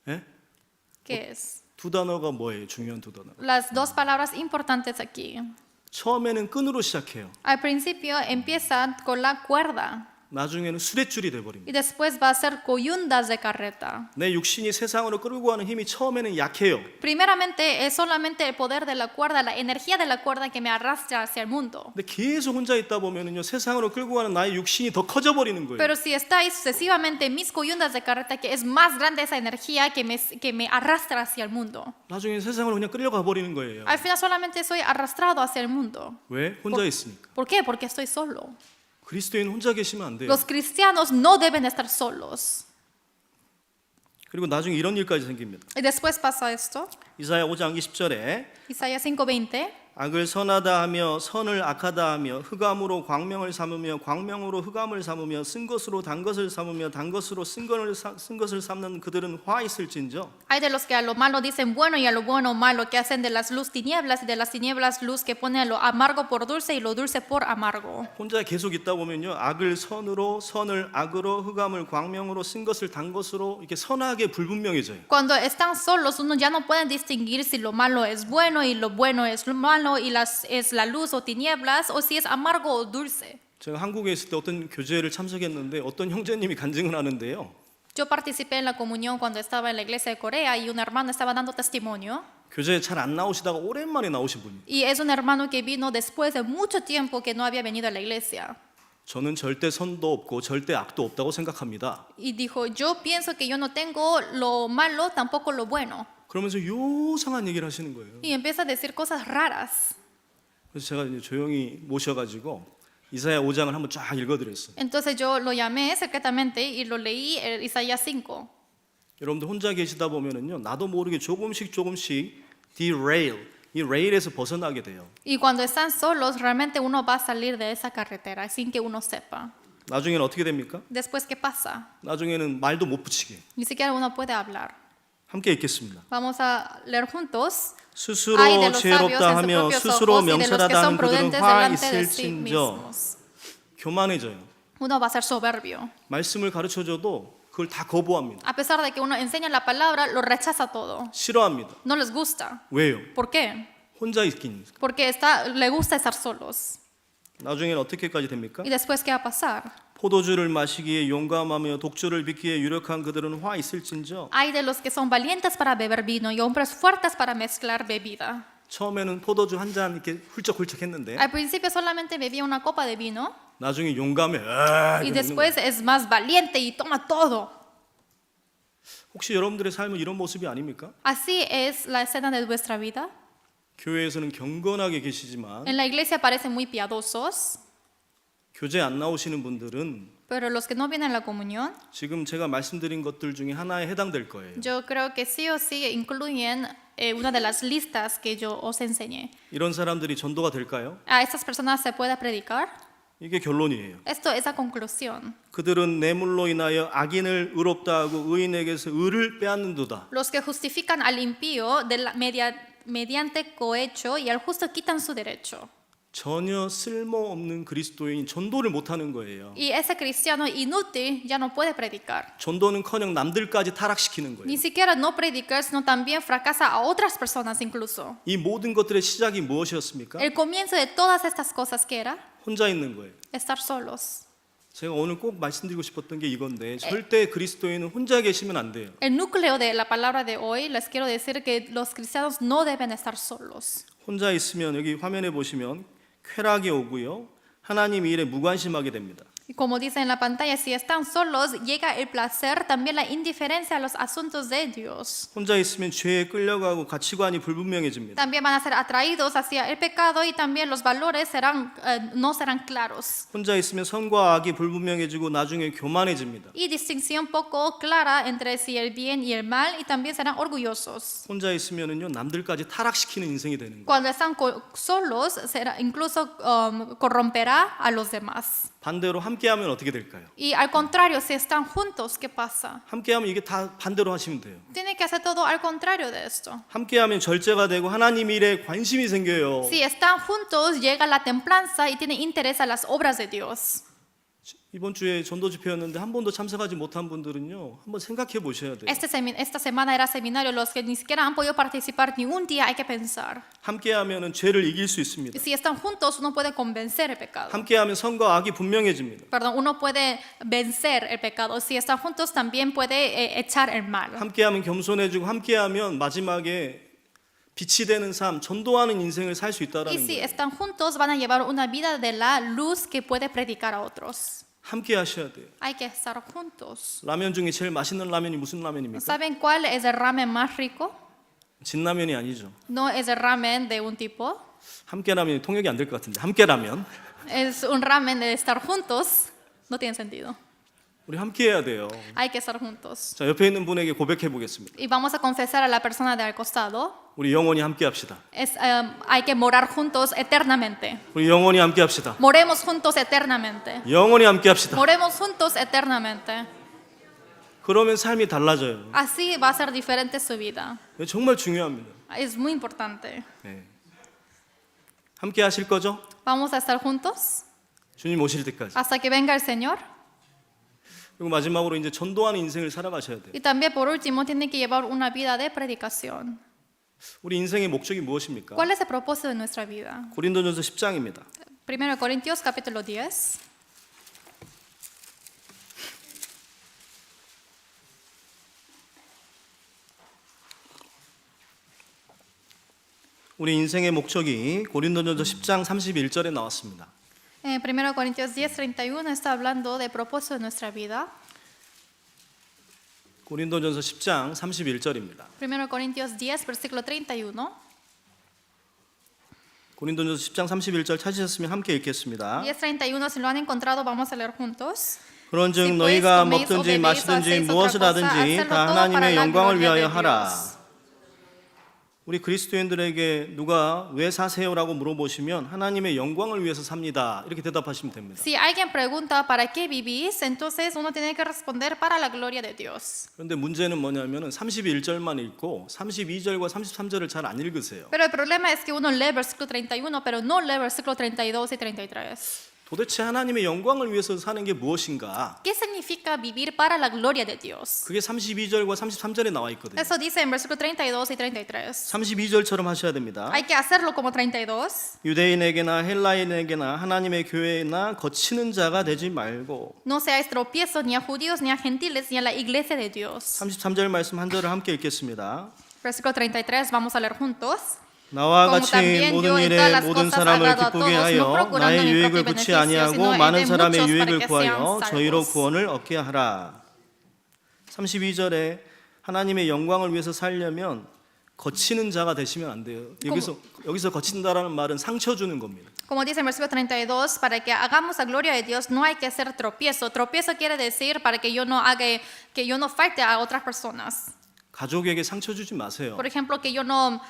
예? ¿Qué es? 두 단어가 뭐예요? 중요한 두 단어. Las dos palabras importantes aquí. 처음에는 끈으로 시작해요. Al principio empieza con la cuerda 나중에는 수레줄이 돼 y 버립니다. después va a ser coyundas de carreta. 내 육신이 세상으로 끌고 가는 힘이 처음에는 약해요. Primeramente es solamente el poder de la cuerda, la energía de la cuerda que me arrastra hacia el mundo. 근데 계속 혼자 있다 보면은요, 세상으로 끌고 가는 나의 육신이 더 커져 버리는 거예요. Pero si estáis sucesivamente en mis coyundas de carreta, que es más grande esa energía que me arrastra hacia el mundo. 나중에 세상으로 그냥 끌려가 버리는 거예요. Al final solamente soy arrastrado hacia el mundo. 왜? 혼자 있으니까. ¿Por qué? Porque estoy solo. 그리스도인 혼자 계시면 안 돼요. Los cristianos no deben estar solos. 그리고 나중에 이런 일까지 생깁니다. Y después pasa esto. 이사야 5장 20절에 Isaías 5:20. 악을 선하다 하며 선을 악하다 하며 흑암으로 광명을 삼으며 광명으로 흑암을 삼으며 쓴 것으로 단 것을 삼으며 단 것으로 쓴 것을 삼는 그들은 화 있을진저. Hay de los que a lo malo dicen bueno y a lo bueno malo, que hacen de las luz tinieblas y de las tinieblas luz, que ponen lo amargo por dulce y lo dulce por amargo. 혼자 계속 있다 보면요, 악을 선으로 선을 악으로 흑암을 광명으로 쓴 것을 단 것으로 이렇게 선하게 불분명해져요. Cuando están solos, uno ya no puede distinguir si lo malo es bueno y lo bueno es lo malo y es la luz o tinieblas, o si es amargo o dulce. 제가 한국에 있을 때 어떤 교제를 참석했는데 어떤 형제님이 간증을 하는데요. Yo participé en la comunión cuando estaba en la iglesia de Corea y un hermano estaba dando testimonio. 교제에 잘 안 나오시다가 오랜만에 나오신 분이에요. Y es un hermano que vino después de mucho tiempo que no había venido a la iglesia. 저는 절대 선도 없고 절대 악도 없다고 생각합니다. Y dijo, yo pienso que yo no tengo lo malo, tampoco lo bueno. 그러면서 요상한 얘기를 하시는 거예요. Y empieza a decir cosas raras. 그래서 제가 이제 조용히 모셔가지고 이사야 5장을 한번 쫙 읽어드렸어요. Entonces yo lo llamé secretamente y lo leí en Isaías 5. 여러분들 혼자 계시다 보면은요, 나도 모르게 조금씩 derail, 이 레일에서 벗어나게 돼요. Y cuando están solos, realmente uno va a salir de esa carretera sin que uno sepa. 나중에는 어떻게 됩니까? Después, ¿qué pasa? 나중에는 말도 못 붙이게. Ni siquiera uno puede hablar. 함께 읽겠습니다. Vamos a leer juntos. 스스로 Ay de los sabios 지혜롭다 en sus 하며 propios 스스로 ojos y de los que 명철하다 son 하는 그들은 prudentes 화 delante de sí 있을진저. mismos. 교만해져요. Uno va a ser soberbio. 말씀을 가르쳐줘도 그걸 다 거부합니다. A pesar de que uno enseña la palabra, lo rechaza todo. 싫어합니다. No les gusta. 왜요? ¿Por qué? 혼자 있긴. Porque le gusta estar solos. 나중에는 어떻게까지 됩니까? ¿Y después qué va a pasar? 포도주를 마시기에 용감하며 독주를 빚기에 유력한 그들은 화 있을진저. Hay de los que son valientes para beber vino y hombres fuertes para mezclar bebida. 처음에는 포도주 한 잔 이렇게 훌쩍훌쩍 했는데 Al principio solamente bebía una copa de vino 나중에 용감해. y después es más valiente y toma todo. 혹시 여러분들의 삶은 이런 모습이 아닙니까? Así es la escena de vuestra vida. 교회에서는 경건하게 계시지만 En la iglesia parecen muy piadosos, 교제 안 나오시는 분들은 pero los que no vienen a la comunión, 지금 제가 말씀드린 것들 중에 하나에 해당될 거예요. yo creo que sí o sí incluyen una de las listas que yo os enseñé. 이런 사람들이 전도가 될까요? ¿A estas personas se puede predicar? 이게 결론이에요. Esto es la conclusión. 그들은 뇌물로 인하여 악인을 의롭다 하고 의인에게서 의를 빼앗는도다. Los que justifican al impío mediante cohecho y al justo quitan su derecho. 전혀 쓸모없는 그리스도인이 전도를 못하는 거예요. Y ese cristiano inútil ya no puede predicar. 전도는커녕 남들까지 타락시키는 거예요. Ni siquiera no predicar, sino también fracasa a otras personas incluso. 이 모든 것들의 시작이 무엇이었습니까? El comienzo de todas estas cosas, ¿qué era? 혼자 있는 거예요. Estar solos. 제가 오늘 꼭 말씀드리고 싶었던 게 이건데 절대 그리스도인은 혼자 계시면 안 돼요. El núcleo de la palabra de hoy, les quiero decir que los cristianos no deben estar solos. 혼자 있으면 여기 화면에 보시면 쾌락이 오고요. 하나님 일에 무관심하게 됩니다. Y como dice en la pantalla, si están solos, llega el placer, también la indiferencia a los asuntos de Dios. 혼자 있으면 죄에 끌려가고 가치관이 불분명해집니다. También van a ser atraídos hacia el pecado y también los valores no serán claros. 혼자 있으면 선과 악이 불분명해지고 나중에 교만해집니다. Y distinción poco clara entre si el bien y el mal, y también serán orgullosos. 혼자 있으면은요 남들까지 타락시키는 인생이 되는 거예요. Cuando están solos, incluso corromperá a los demás. 반대로 함께하면 어떻게 될까요? Y al contrario, si están juntos, ¿qué pasa? 함께하면 이게 다 반대로 하시면 돼요. Tiene que hacer todo al contrario de esto. 함께하면 절제가 되고 하나님 일에 관심이 생겨요. Si están juntos, llega la templanza y tiene interés a las obras de Dios. 이번 주에 전도 집회였는데 한 번도 참석하지 못한 분들은요, 한번 생각해 보셔야 돼요. Esta semana era seminario, los que ni siquiera han podido participar ni un día hay que pensar. 함께하면은 죄를 이길 수 있습니다. Si están juntos, uno puede convencer el pecado. 함께하면 선과 악이 분명해집니다. Perdón, uno puede vencer el pecado. Si están juntos, también puede echar el mal. 함께하면 겸손해지고 함께하면 마지막에 빛이 되는 삶, 전도하는 인생을 살 수 Y 있다라는 si 거예요. están juntos, van a llevar una vida de la luz que puede predicar a otros. 함께 하셔야 돼요. Hay que estar juntos. 라면 중에 제일 맛있는 라면이 무슨 라면입니까? ¿Saben cuál es el ramen más rico? 진라면이 아니죠. No es el ramen de un tipo. 함께 라면이 통역이 안 될 것 같은데. 함께 라면. Es un ramen de estar juntos. No tiene sentido. 우리 함께 해야 돼요. Hay que estar juntos. 자, 옆에 있는 분에게 고백해 보겠습니다. Y vamos a confesar a la persona de al costado. 우리 영원히 함께 합시다. Hay que morar juntos eternamente. 우리 영원히 함께 합시다. Moremos juntos eternamente. 영원히 함께 합시다. Moremos juntos eternamente. 그러면 삶이 달라져요. Así va a ser diferente su vida. 정말 중요합니다. Es muy importante. 네. 함께 하실 거죠? Vamos a estar juntos 주님 오실 때까지. hasta que venga el Señor. 그리고 마지막으로 이제 전도하는 인생을 살아가셔야 돼요. Y también por último tiene que llevar una vida de predicación. 우리 인생의 목적이 무엇입니까? ¿Cuál es el propósito de nuestra vida? 고린도전서 10장입니다. 1 Corintios capítulo 10. 우리 인생의 목적이 고린도전서 10장 31절에 나왔습니다. 1 Corintios 10:31 está hablando del propósito de nuestra vida. 고린도전서 10장 31절입니다. 1 Corintios 10, versículo 31. 고린도전서 10장 31절 찾으셨으면 함께 읽겠습니다. 10:31, si lo han encontrado, vamos a leer juntos. 그런즉 Si 너희가 pues coméis o 먹든지 bebéis o 마시든지 hacéis 무엇을 otra cosa, 하든지 hacedlo 다 todo para 하나님의 la 영광을 gloria 위하여 de 하라. Dios. 우리 그리스도인들에게 누가 왜 사세요라고 물어보시면 하나님의 영광을 위해서 삽니다. 이렇게 대답하시면 됩니다. Si alguien pregunta para qué vivís, entonces uno tiene que responder para la gloria de Dios. 그런데 문제는 뭐냐면은 31절만 읽고 32절과 33절을 잘 안 읽으세요. Pero el problema es que uno lee versículo 31, pero no lee versículo 32 y 33. 도대체 하나님의 영광을 위해서 사는 게 무엇인가? ¿Qué significa vivir para la gloria de Dios? 그게 32절과 33절에 나와 있거든요. Eso dice en versículo 32 y 33. 32절처럼 하셔야 됩니다. Hay que hacerlo como 32. 유대인에게나 헬라인에게나 하나님의 교회나 거치는 자가 되지 말고. No seáis tropiezos ni a judíos, ni a gentiles, ni a la iglesia de Dios. 33절 말씀 한 절을 함께 읽겠습니다. Versículo 33, vamos a leer juntos. 나와 Como 같이 también 모든 yo en 일에 todas las 모든 cosas 사람을 agrado a 기쁘게 todos, no 하여 procurando 나의 mi 유익을 propio 구치 beneficio, 아니하고 sino el 많은 de 사람의 muchos 유익을 para que 구하여 sean 저희로 salvos. 구원을 얻게 하라. 32절에 하나님의 영광을 위해서 살려면 거치는 자가 되시면 안 돼요. 여기서 거친다라는 말은 상처 주는 겁니다. Como dice en versículo 32, para que hagamos la gloria de Dios no hay que hacer tropiezo. Tropiezo quiere decir para que yo no haga, que yo no falte a otras personas. 가족에게 상처 주지 마세요. Por ejemplo, que yo no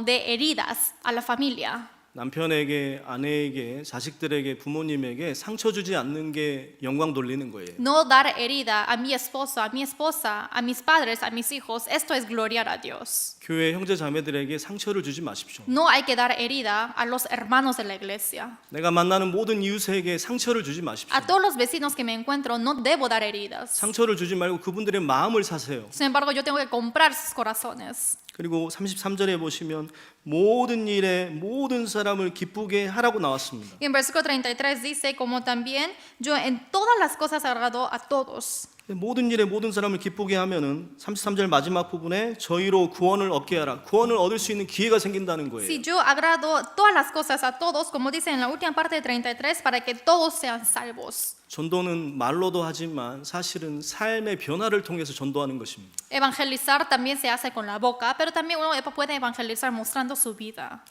dé heridas a la familia. 남편에게, 아내에게, 자식들에게, 부모님에게 상처 주지 않는 게 영광 돌리는 거예요. No dar herida a mi esposo, a mi esposa, a mis padres, a mis hijos. Esto es gloriar a Dios. 교회 형제 자매들에게 상처를 주지 마십시오. No hay que dar herida a los hermanos de la iglesia. 내가 만나는 모든 이웃에게 상처를 주지 마십시오. A todos los vecinos que me encuentro no debo dar heridas. 상처를 주지 말고 그분들의 마음을 사세요. Sin embargo, yo tengo que comprar sus corazones. 그리고 33절에 보시면 모든 일에 모든 사람을 기쁘게 하라고 나왔습니다. Y en versículo 33 dice, como también yo en todas las cosas agrado a todos. 모든 일에 모든 사람을 기쁘게 하면은 33절 마지막 부분에 저희로 구원을 얻게 하라. 구원을 얻을 수 있는 기회가 생긴다는 거예요. Si yo agrado todas las cosas a todos, como dice en la última parte de 33, para que todos sean salvos. 전도는 말로도 하지만 사실은 삶의 변화를 통해서 전도하는 것입니다. Evangelizar también se hace con la boca, pero también uno puede evangelizar mostrando su vida.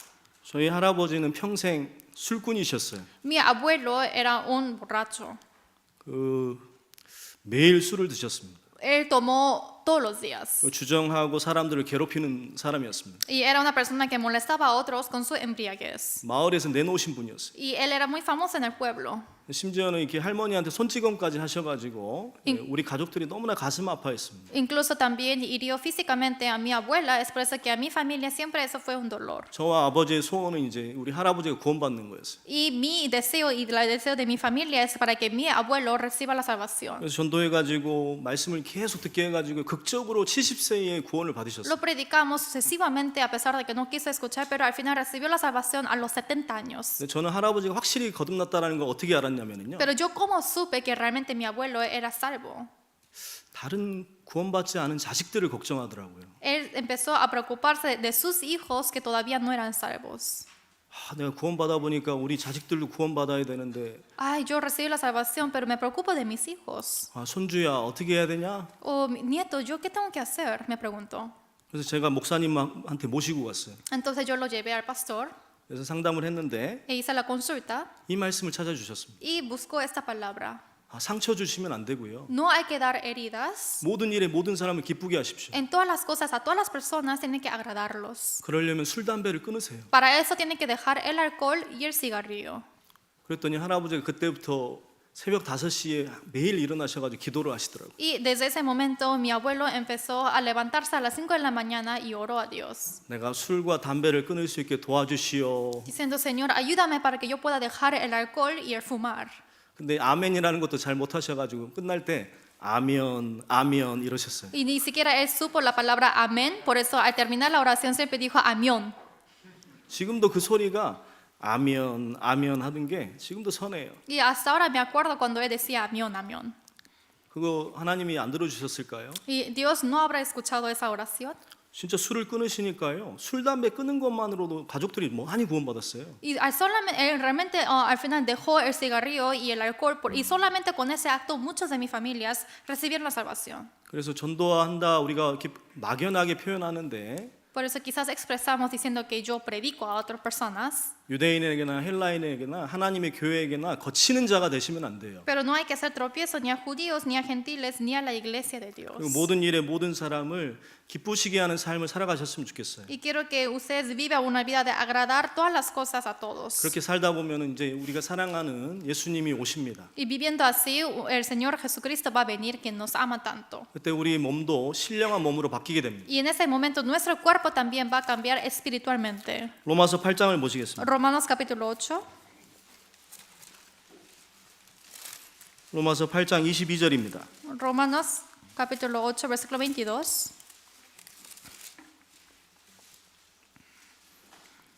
저희 할아버지는 평생 술꾼이셨어요. Mi abuelo era un borracho. 매일 술을 드셨습니다. Él tomó todos los días. 주정하고 사람들을 괴롭히는 사람이었습니다. Y era una persona que molestaba a otros con su embriaguez. 마을에서 내놓으신 분이었어요. Y él era muy famoso en el pueblo. 심지어는 이렇게 할머니한테 손찌검까지 하셔가지고 우리 가족들이 너무나 가슴 아파했습니다. Incluso también hirió físicamente a mi abuela, es por eso que a mi familia siempre eso fue un dolor. 저와 아버지의 소원은 이제 우리 할아버지가 구원받는 거였어요. Y mi deseo y el deseo de mi familia es para que mi abuelo reciba la salvación. 그래서 전도해가지고 말씀을 계속 듣게 해가지고 극적으로 70세에 구원을 받으셨어요. Lo predicamos sucesivamente a pesar de que no quiso escuchar, pero al final recibió la salvación a los 70 años. 근데 저는 할아버지가 확실히 거듭났다라는 걸 어떻게 알았냐면요. Pero yo cómo supe que realmente mi abuelo era salvo. 다른 구원받지 않은 자식들을 걱정하더라고요. Él empezó a preocuparse de sus hijos que todavía no eran salvos. 내가 구원받아 보니까 우리 자식들도 구원받아야 되는데 Ay, yo recibí la salvación, pero me preocupo de mis hijos. 손주야 어떻게 해야 되냐? O mi nieto, ¿yo qué tengo que hacer? Me preguntó. 그래서 제가 목사님한테 모시고 갔어요. Entonces yo lo llevé al pastor 그래서 상담을 했는데 e hice la consulta 이 말씀을 찾아주셨습니다. y buscó esta palabra. 상처 주시면 안 되고요. No hay que dar heridas. 모든 일에 모든 사람을 기쁘게 하십시오. En todas las cosas, a todas las personas tienen que agradarlos. 그러려면 술 담배를 끊으세요. Para eso tienen que dejar el alcohol y el cigarrillo. 그랬더니 할아버지가 그때부터 새벽 5시에 매일 일어나셔가지고 기도를 하시더라고요. Y desde ese momento mi abuelo empezó a levantarse a las 5 de la mañana y oró a Dios, 내가 술과 담배를 끊을 수 있게 도와주시오. diciendo, Señor, ayúdame para que yo pueda dejar el alcohol y el fumar. 근데 아멘이라는 것도 잘 못하셔가지고 끝날 때 아멘 아멘 이러셨어요. Y ni siquiera él supo la palabra amén, por eso al terminar la oración siempre dijo amión. 지금도 그 소리가 아멘 아멘 하던 게 지금도 선해요. Y hasta ahora me acuerdo cuando él decía amión, amión. 그거 하나님이 안 들어주셨을까요? Y Dios no habrá escuchado esa oración. 진짜 술을 끊으시니까요. 술 담배 끊는 것만으로도 가족들이 많이 구원받았어요. Y él realmente al final dejó el cigarrillo y el alcohol y solamente con ese acto muchas de mis familias recibieron la salvación. 그래서 전도한다 우리가 이렇게 막연하게 표현하는데 Por eso quizás expresamos diciendo que yo predico a otras personas, 유대인에게나 헬라인에게나 하나님의 교회에게나 거치는 자가 되시면 안 돼요. pero no hay que hacer tropiezo ni a judíos, ni a gentiles, ni a la iglesia de Dios. 그리고 모든 일에 모든 사람을 기쁘시게 하는 삶을 살아가셨으면 좋겠어요. Y quiero que ustedes vivan una vida de agradar todas las cosas a todos. 그렇게 살다 보면 이제 우리가 사랑하는 예수님이 오십니다. Y viviendo así, el Señor Jesucristo va a venir, que nos ama tanto. 그때 우리 몸도 신령한 몸으로 바뀌게 됩니다. Y en ese momento nuestro cuerpo también va a cambiar espiritualmente. 로마서 8장을 보시겠습니다. Romanos capítulo 8. 로마서 8장 22절입니다. Romanos capítulo 8, versículo 22.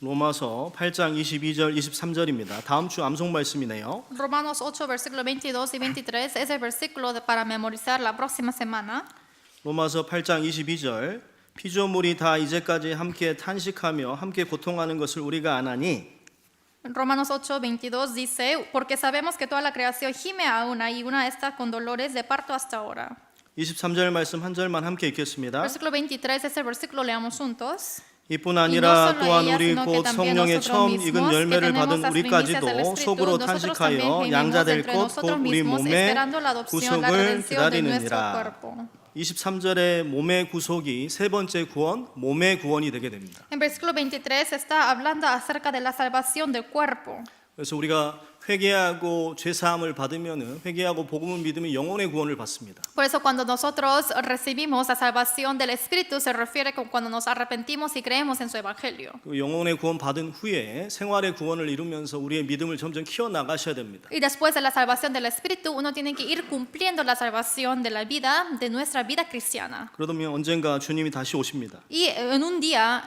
로마서 8장 22절 23절입니다. 다음 주 암송 말씀이네요. Romanos 8, versículo 22 y 23 es el versículo para memorizar la próxima semana. 로마서 8장 22절 피조물이 다 이제까지 함께 탄식하며 함께 고통하는 것을 우리가 아나니 Romanos 8, 22 dice, porque sabemos que toda la creación gime a una y una está con dolores de parto hasta ahora. 23절 말씀 한 절만 함께 읽겠습니다. Versículo 23 es el versículo, leamos juntos. 이뿐 아니라 또한 우리 sino que 곧 también 성령의 nosotros 처음 mismos, 익은 que 열매를 tenemos 받은 las primicias del 우리까지도 Espíritu, 속으로 nosotros también 탄식하여 gemimos 양자될 entre 것 곧 nosotros 우리 mismos, 몸의 esperando la adopción, la 구속을 redención de nuestro 기다리느니라. cuerpo. 23절의 몸의 구속이 세 번째 구원, 몸의 구원이 되게 됩니다. En versículo 23 está hablando acerca de la salvación del cuerpo. 그래서 우리가 회개하고 죄 사함을 받으면은 회개하고 복음을 믿으면 영혼의 구원을 받습니다. Por eso cuando nosotros recibimos la salvación del Espíritu se refiere con cuando nos arrepentimos y creemos en su evangelio. 그 영혼의 구원 받은 후에 생활의 구원을 이루면서 우리의 믿음을 점점 키워 나가셔야 됩니다. Y después de la salvación del Espíritu uno tiene que ir cumpliendo la salvación de la vida, de nuestra vida cristiana. 그러면 언젠가 주님이 다시 오십니다. Y en un día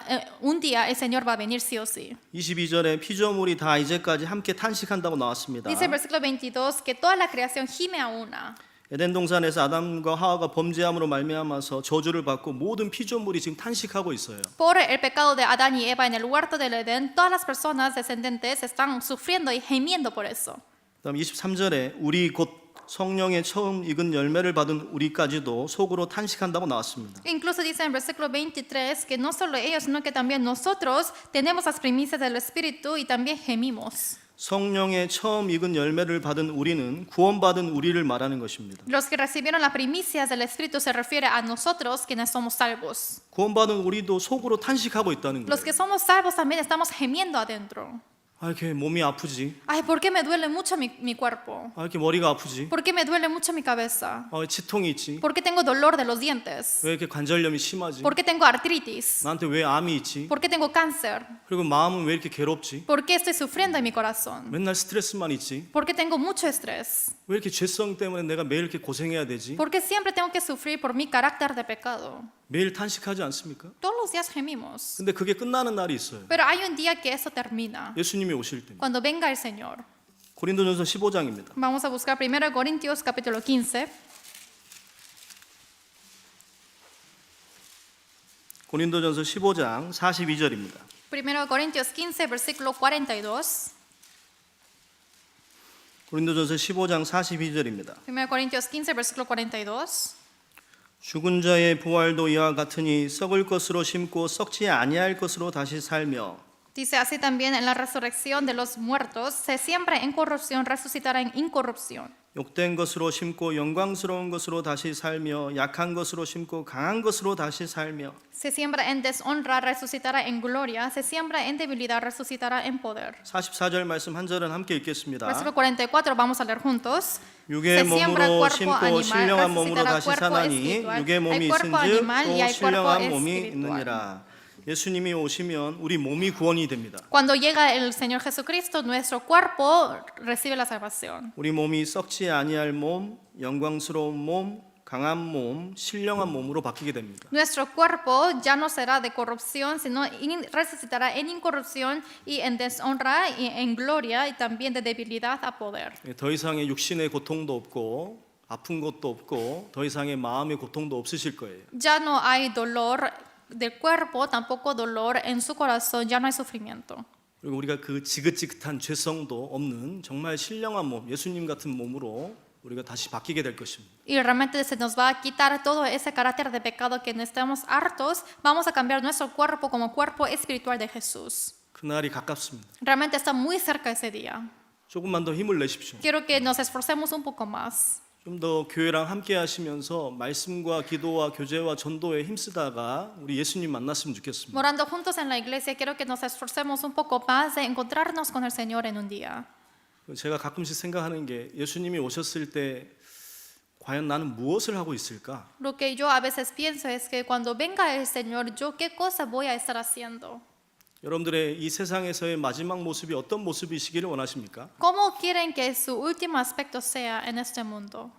el Señor va a venir sí o sí. 22절에 피조물이 다 이제까지 함께 탄식한다고 나왔습니다. Dice el versículo 22 que toda la creación gime a una. 에덴 동산에서 아담과 하와가 범죄함으로 말미암아서 저주를 받고 모든 피조물이 지금 탄식하고 있어요. Por el pecado de Adán y Eva en el huerto del Edén, todas las personas descendientes están sufriendo y gemiendo por eso. 그다음 23절에 우리 곧 성령의 처음 익은 열매를 받은 우리까지도 속으로 탄식한다고 나왔습니다. Incluso dice en el versículo 23 que no solo ellos, sino que también nosotros tenemos las primicias del Espíritu y también gemimos. 성령의 처음 익은 열매를 받은 우리는 구원받은 우리를 말하는 것입니다. Los que recibieron las primicias del Espíritu se refiere a nosotros quienes somos salvos. 구원받은 우리도 속으로 탄식하고 있다는 Los 거예요. que somos salvos también estamos gemiendo adentro. 아, 이렇게 몸이 아프지? Ay, ¿por qué me duele mucho mi cuerpo? 아, 이렇게 머리가 아프지? ¿Por qué me duele mucho mi cabeza? 아, 왜 치통이 있지? ¿Por qué tengo dolor de los dientes? 왜 이렇게 관절염이 심하지? ¿Por qué tengo artritis? 나한테 왜 암이 있지? ¿Por qué tengo cáncer? 그리고 마음은 왜 이렇게 괴롭지? ¿Por qué estoy sufriendo en mi corazón? 맨날 스트레스만 있지? ¿Por qué tengo mucho estrés? 왜 이렇게 죄성 때문에 내가 매일 이렇게 고생해야 되지? ¿Por qué siempre tengo que sufrir por mi carácter de pecado? 매일 탄식하지 않습니까? Todos los días gemimos. 근데 그게 끝나는 날이 있어요. Pero hay un día que eso termina. 예수님이 오실 때입니다. Cuando venga el Señor. 고린도전서 15장입니다. Vamos a buscar 1 Corintios capítulo 15. 고린도전서 15장 42절입니다. 1 Corintios 15, versículo 42. 고린도전서 15장 42절입니다. 1 Corintios 15, versículo 42. 죽은 자의 부활도 이와 같으니 썩을 것으로 심고 썩지 아니할 것으로 다시 살며 Dice así también en la resurrección de los muertos, se siembra en corrupción, resucitará en incorrupción. 욕된 것으로 심고 영광스러운 것으로 다시 살며 약한 것으로 심고 강한 것으로 다시 살며 Se siembra en deshonra, resucitará en gloria. Se siembra en debilidad, resucitará en poder. 44절 말씀 한 절은 함께 읽겠습니다. Versículo 44, vamos a leer juntos. 육의 Se siembra 몸으로 cuerpo 심고 animal, 신령한 몸으로 resucitará 다시 cuerpo 사나니 espiritual. 육의 몸이 Hay cuerpo 있은즉 animal y 또 hay cuerpo 신령한 몸이 espiritual. 있느니라. 예수님이 오시면 우리 몸이 구원이 됩니다. Cuando llega el Señor Jesucristo, nuestro cuerpo recibe la salvación. 우리 몸이 썩지 아니할 몸, 영광스러운 몸, 강한 몸, 신령한 몸으로 바뀌게 됩니다. Nuestro cuerpo ya no será de corrupción, sino resucitará en incorrupción y en deshonra y en gloria y también de debilidad a poder. 더 이상의 육신의 고통도 없고 아픈 것도 없고 더 이상의 마음의 고통도 없으실 거예요. Ya no hay dolor del cuerpo, tampoco dolor en su corazón, ya no hay sufrimiento. 그리고 우리가 그 지긋지긋한 죄성도 없는 정말 신령한 몸, 예수님 같은 몸으로 우리가 다시 바뀌게 될 것입니다. Y realmente se nos va a quitar todo ese carácter de pecado que no estemos hartos. Vamos a cambiar nuestro cuerpo como cuerpo espiritual de Jesús. 그날이 가깝습니다. Realmente está muy cerca ese día. 조금만 더 힘을 내십시오. Quiero que nos esforcemos un poco más. 좀 더 교회랑 함께 하시면서 말씀과 기도와 교제와 전도에 힘쓰다가 우리 예수님 만났으면 좋겠습니다. Morando juntos en la iglesia, quiero que nos esforcemos un poco más de encontrarnos con el Señor en un día. 제가 가끔씩 생각하는 게 예수님이 오셨을 때 과연 나는 무엇을 하고 있을까? Lo que yo a veces pienso es que cuando venga el Señor, yo qué cosa voy a estar haciendo. 여러분들의 이 세상에서의 마지막 모습이 어떤 모습이시기를 원하십니까? ¿Cómo quieren que su último aspecto sea en este mundo?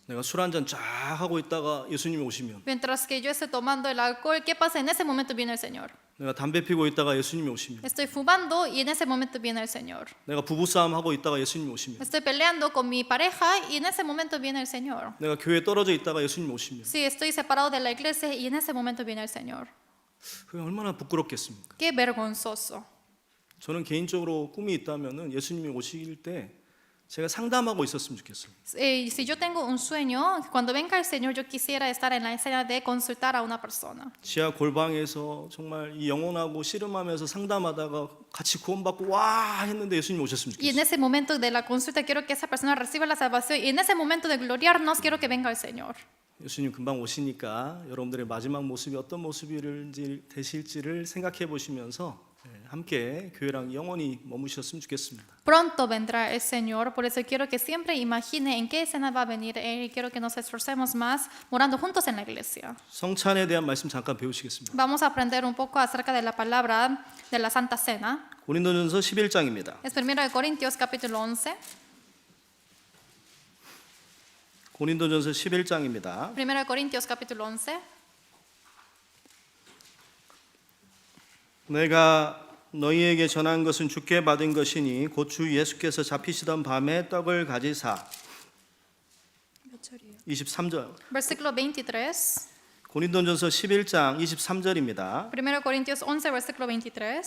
내가 술 한잔 쫙 하고 있다가 예수님이 오시면, Mientras que yo esté tomando el alcohol, ¿qué pasa? En ese momento viene el Señor. 내가 담배 피고 있다가 예수님이 오시면, Estoy fumando y en ese momento viene el Señor. 내가 부부싸움 하고 있다가 예수님이 오시면, Estoy peleando con mi pareja y en ese momento viene el Señor. 내가 교회에 떨어져 있다가 예수님이 오시면, Sí, estoy separado de la iglesia y en ese momento viene el Señor. 그게 얼마나 부끄럽겠습니까? Qué vergonzoso. 저는 개인적으로 꿈이 있다면은 예수님이 오실 때 제가 상담하고 있었으면 좋겠어요. Si yo tengo un sueño, cuando venga el Señor, yo quisiera estar en la escena de consultar a una persona. 지하 골방에서 정말 이 영혼하고 씨름하면서 상담하다가 같이 구원받고 와 했는데 예수님 오셨으면 Y en 좋겠어요. ese momento de la consulta quiero que esa persona reciba la salvación y en ese momento de gloriarnos quiero que venga el Señor. 예수님 금방 오시니까 여러분들의 마지막 모습이 어떤 모습이 되실지를 생각해 보시면서 함께 교회랑 영원히 머무셨으면 좋겠습니다. Pronto vendrá el Señor, por eso quiero que siempre imagine en qué escena va a venir Él y quiero que nos esforcemos más morando juntos en la iglesia. 성찬에 대한 말씀 잠깐 배우시겠습니다. Vamos a aprender un poco acerca de la palabra de la Santa Cena. 고린도전서 11장입니다. Es 1 Corintios capítulo 11. 고린도전서 11장입니다. 1 Corintios capítulo 11. 내가 너희에게 전한 것은 주께 받은 것이니 곧 주 예수께서 잡히시던 밤에 떡을 가지사 23절 Versículo 23. 고린도전서 11장 23절입니다. 1 Corintios 11, versículo 23.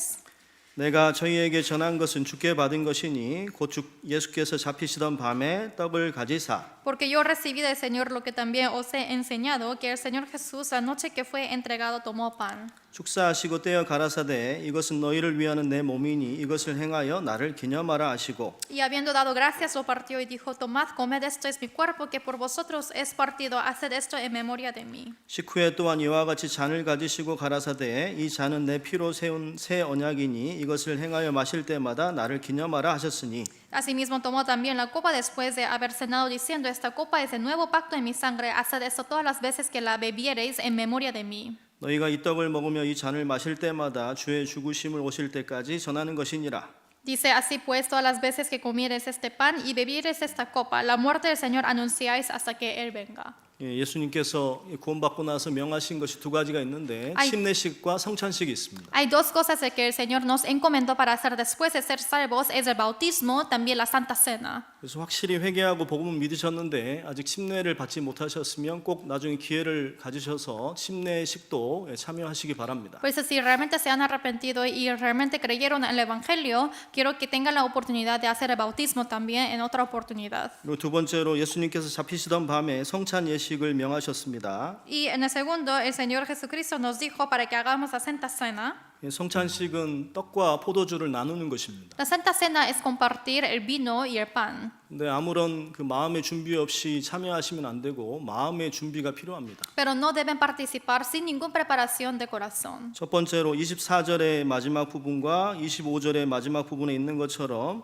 내가 저희에게 전한 것은 주께 받은 것이니 곧 주 예수께서 잡히시던 밤에 떡을 가지사 Porque yo recibí del Señor lo que también os he enseñado, que el Señor Jesús, la noche que fue entregado, tomó pan. 축사하시고 떼어 가라사대 이것은 너희를 위하는 내 몸이니 이것을 행하여 나를 기념하라 하시고 Y habiendo dado gracias, lo partió y dijo, tomad, comed, esto es mi cuerpo, que por vosotros es partido, haced esto en memoria de mí. 식후에 또한 이와 같이 잔을 가지시고 가라사대 이 잔은 내 피로 세운 새 언약이니 이것을 행하여 마실 때마다 나를 기념하라 하셨으니 Asimismo tomó también la copa después de haber cenado, diciendo, esta copa es el nuevo pacto en mi sangre, haced esto todas las veces que la bebiereis en memoria de mí. 너희가 이 떡을 먹으며 이 잔을 마실 때마다 주의 죽으심을 오실 때까지 전하는 것이니라. Dice, así pues, todas las veces que comieres este pan y bebieres esta copa, la muerte del Señor anunciáis hasta que Él venga. 예수님께서 구원받고 나서 명하신 것이 두 가지가 있는데 침례식과 성찬식이 있습니다. Hay dos cosas de que el Señor nos encomendó para hacer después de ser salvos, es el bautismo, también la Santa Cena. 그래서 확실히 회개하고 복음을 믿으셨는데 아직 침례를 받지 못하셨으면 꼭 나중에 기회를 가지셔서 침례식도 참여하시기 바랍니다. Por eso, si realmente se han arrepentido y realmente creyeron en el Evangelio, quiero que tengan la oportunidad de hacer el bautismo también en otra oportunidad. 그리고 두 번째로 예수님께서 잡히시던 밤에 성찬 예식을 명하셨습니다. Y en el segundo, el Señor Jesucristo nos dijo para que hagamos la Santa Cena. 성찬식은 떡과 포도주를 나누는 것입니다. La Santa Cena es compartir el vino y el pan. 근데 아무런 그 마음의 준비 없이 참여하시면 안 되고 마음의 준비가 필요합니다. Pero no deben participar sin ninguna preparación de corazón. 첫 번째로 24절의 마지막 부분과 25절의 마지막 부분에 있는 것처럼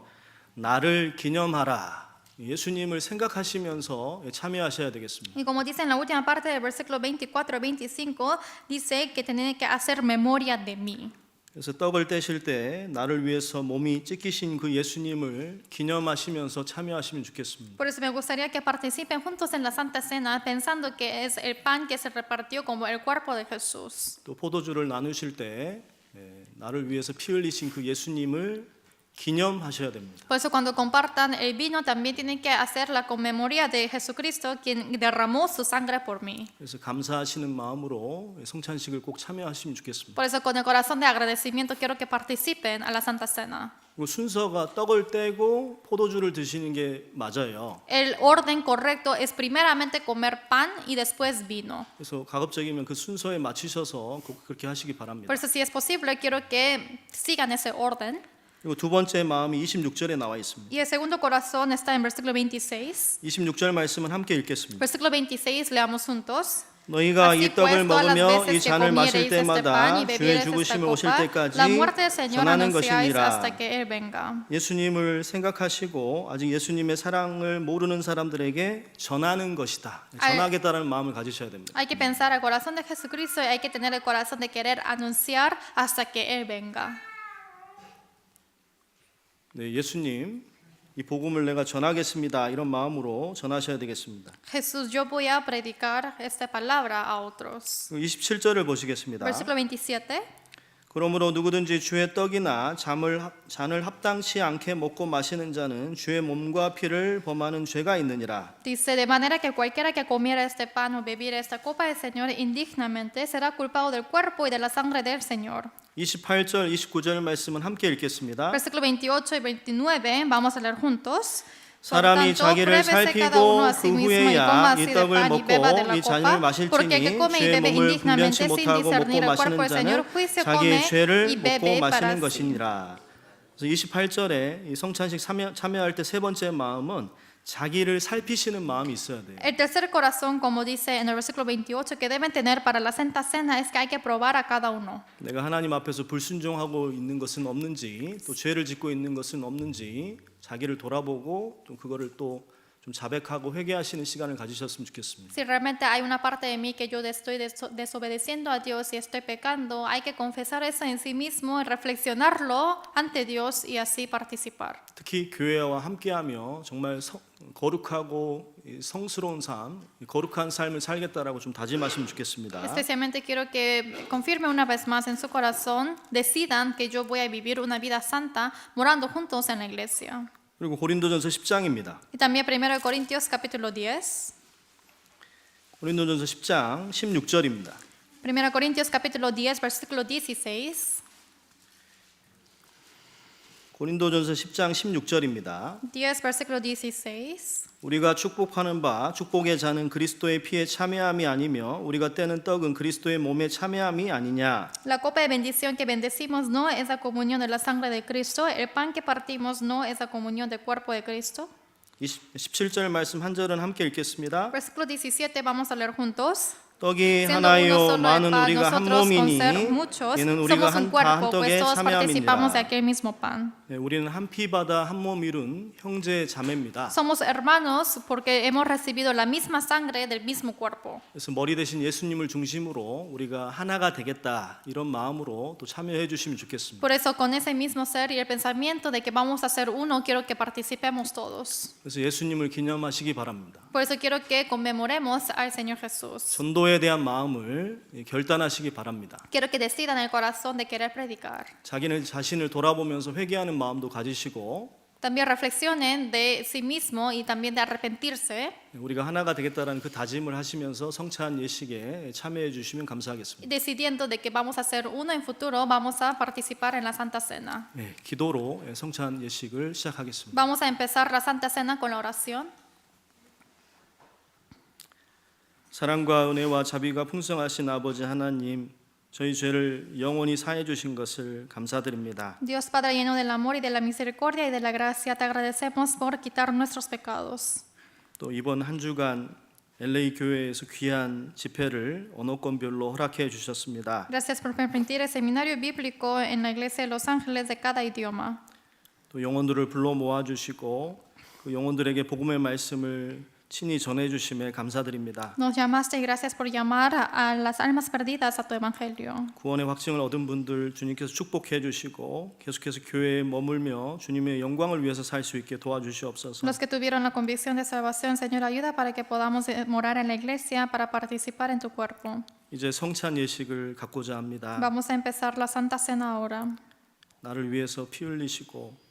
나를 기념하라. 예수님을 생각하시면서 참여하셔야 되겠습니다. Y como dice en la última parte del versículo 24-25, dice que tienen que hacer memoria de mí. 그래서 떡을 떼실 때 나를 위해서 몸이 찢기신 그 예수님을 기념하시면서 참여하시면 좋겠습니다. Por eso me gustaría que participen juntos en la Santa Cena, pensando que es el pan que se repartió como el cuerpo de Jesús. 또 포도주를 나누실 때 나를 위해서 피 흘리신 그 예수님을 기념하셔야 됩니다. Por eso cuando compartan el vino también tienen que hacer la conmemoria de Jesucristo, quien derramó su sangre por mí. 그래서 감사하시는 마음으로 성찬식을 꼭 참여하시면 좋겠습니다. Por eso con el corazón de agradecimiento quiero que participen a la Santa Cena. 그리고 순서가 떡을 떼고 포도주를 드시는 게 맞아요. El orden correcto es primeramente comer pan y después vino. 그래서 가급적이면 그 순서에 맞추셔서 꼭 그렇게 하시기 바랍니다. Por eso si es posible quiero que sigan ese orden. 그리고 두 번째 마음이 26절에 나와 있습니다. Y el segundo corazón está en versículo 26. 26절 말씀은 함께 읽겠습니다. Versículo 26, leamos juntos. 너희가 Así 이 떡을 pues, todas las 먹으며 veces 이 que 잔을 마실 comiereis este pan 때마다 y 주의 bebiereis esta 죽으심을 오실 copa, 때까지 la muerte del Señor 전하는 anunciáis 것이니라. hasta que Él venga. 예수님을 생각하시고 아직 예수님의 사랑을 모르는 사람들에게 전하는 것이다. 전하겠다는 마음을 가지셔야 됩니다. Hay que pensar al corazón de Jesucristo y hay que tener el corazón de querer anunciar hasta que Él venga. 네, 예수님, 이 복음을 내가 전하겠습니다. 이런 마음으로 전하셔야 되겠습니다. Jesús, yo voy a predicar esta palabra a otros. 27절을 보시겠습니다. Versículo 27. 그러므로 누구든지 주의 떡이나 잔을 합당치 않게 먹고 마시는 자는 주의 몸과 피를 범하는 죄가 있느니라. Dice, de manera que cualquiera que comiera este pan o bebiera esta copa del Señor indignamente será culpado del cuerpo y de la sangre del Señor. 28절, 29절 말씀은 함께 읽겠습니다. Versículo 28 y 29, vamos a leer juntos. 사람이 자기를 살피고 그 후에야 이 떡을 먹고 이 잔을 마실지니 주의 몸을 분변치 못하고 먹고 마시는 자는 자기의 죄를 먹고 마시는 것이니라. 그래서 28절에 이 성찬식 참여할 때 세 번째 마음은 자기를 살피시는 마음이 있어야 돼요. El tercer corazón, como dice en el versículo 28, que deben tener para la Santa Cena es que hay que probar a cada uno. 내가 하나님 앞에서 불순종하고 있는 것은 없는지, 또 죄를 짓고 있는 것은 없는지 자기를 돌아보고 좀 그거를 또 좀 자백하고 회개하시는 시간을 가지셨으면 좋겠습니다. Si realmente hay una parte de mí que yo estoy desobedeciendo a Dios y estoy pecando, hay que confesar eso en sí mismo, reflexionarlo ante Dios y así participar. 특히 교회와 함께하며 정말 거룩하고 성스러운 삶, 거룩한 삶을 살겠다라고 좀 다짐하시면 좋겠습니다. Especialmente quiero que confirme una vez más en su corazón, decidan que yo voy a vivir una vida santa morando juntos en la iglesia. 그리고 고린도전서 10장입니다. Y también 1 Corintios capítulo 10. 고린도전서 10장 16절입니다. 1 Corintios capítulo 10 versículo 16. 고린도전서 10장 16절입니다. 10, versículo 16. 우리가 축복하는 바 축복의 잔은 그리스도의 피에 참여함이 아니며 우리가 떼는 떡은 그리스도의 몸에 참여함이 아니냐. La copa de bendición que bendecimos no es la comunión de la sangre de Cristo. El pan que partimos no es la comunión del cuerpo de Cristo. 17절 말씀 한 절은 함께 읽겠습니다. Versículo 17, vamos a leer juntos. 떡이 Siendo uno 하나요 solo el 많은 pan, 우리가 한 nosotros con 몸이니 ser muchos 이는 우리가 somos un 한 cuerpo, 떡에 pues todos participamos de 참여함이니라. aquel mismo pan. 네, 우리는 한 피바다 한 몸 이룬 형제 자매입니다. Somos hermanos porque hemos recibido la misma sangre del mismo cuerpo. 그래서 머리 대신 예수님을 중심으로 우리가 하나가 되겠다 이런 마음으로 또 참여해 주시면 좋겠습니다. Por eso con ese mismo ser y el pensamiento de que vamos a ser uno, quiero que participemos todos. 그래서 예수님을 기념하시기 바랍니다. Por eso quiero que conmemoremos al Señor Jesús. 전도에 대한 마음을 결단하시기 바랍니다. Quiero que decidan el corazón de querer predicar. 자신을 돌아보면서 회개하는 마음도 가지시고 También reflexionen de sí mismo y también de arrepentirse. 우리가 하나가 되겠다라는 그 다짐을 하시면서 성찬 예식에 참여해 주시면 감사하겠습니다. Decidiendo de que vamos a ser uno en futuro, vamos a participar en la Santa Cena. 네, 기도로 성찬 예식을 시작하겠습니다. Vamos a empezar la Santa Cena con la oración. 사랑과 은혜와 자비가 풍성하신 아버지 하나님, 저희 죄를 영원히 사해 주신 것을 감사드립니다. Dios Padre lleno del amor y de la misericordia y de la gracia, te agradecemos por quitar nuestros pecados. 또 이번 한 주간 LA 교회에서 귀한 집회를 언어권별로 허락해 주셨습니다. Gracias por permitir el seminario bíblico en la iglesia de Los Ángeles de cada idioma. 또 영혼들을 불러 모아 주시고 그 영혼들에게 복음의 말씀을 친히 전해 주심에 감사드립니다. Nos llamaste y gracias por llamar a las almas perdidas a tu evangelio. 구원의 확증을 얻은 분들 주님께서 축복해 주시고 계속해서 교회에 머물며 주님의 영광을 위해서 살 수 있게 도와주시옵소서. Los que tuvieron la convicción de salvación, Señor, ayuda para que podamos morar en la iglesia para participar en tu cuerpo. 이제 성찬 예식을 갖고자 합니다. Vamos a empezar la Santa Cena ahora. 나를 위해서 피 흘리시고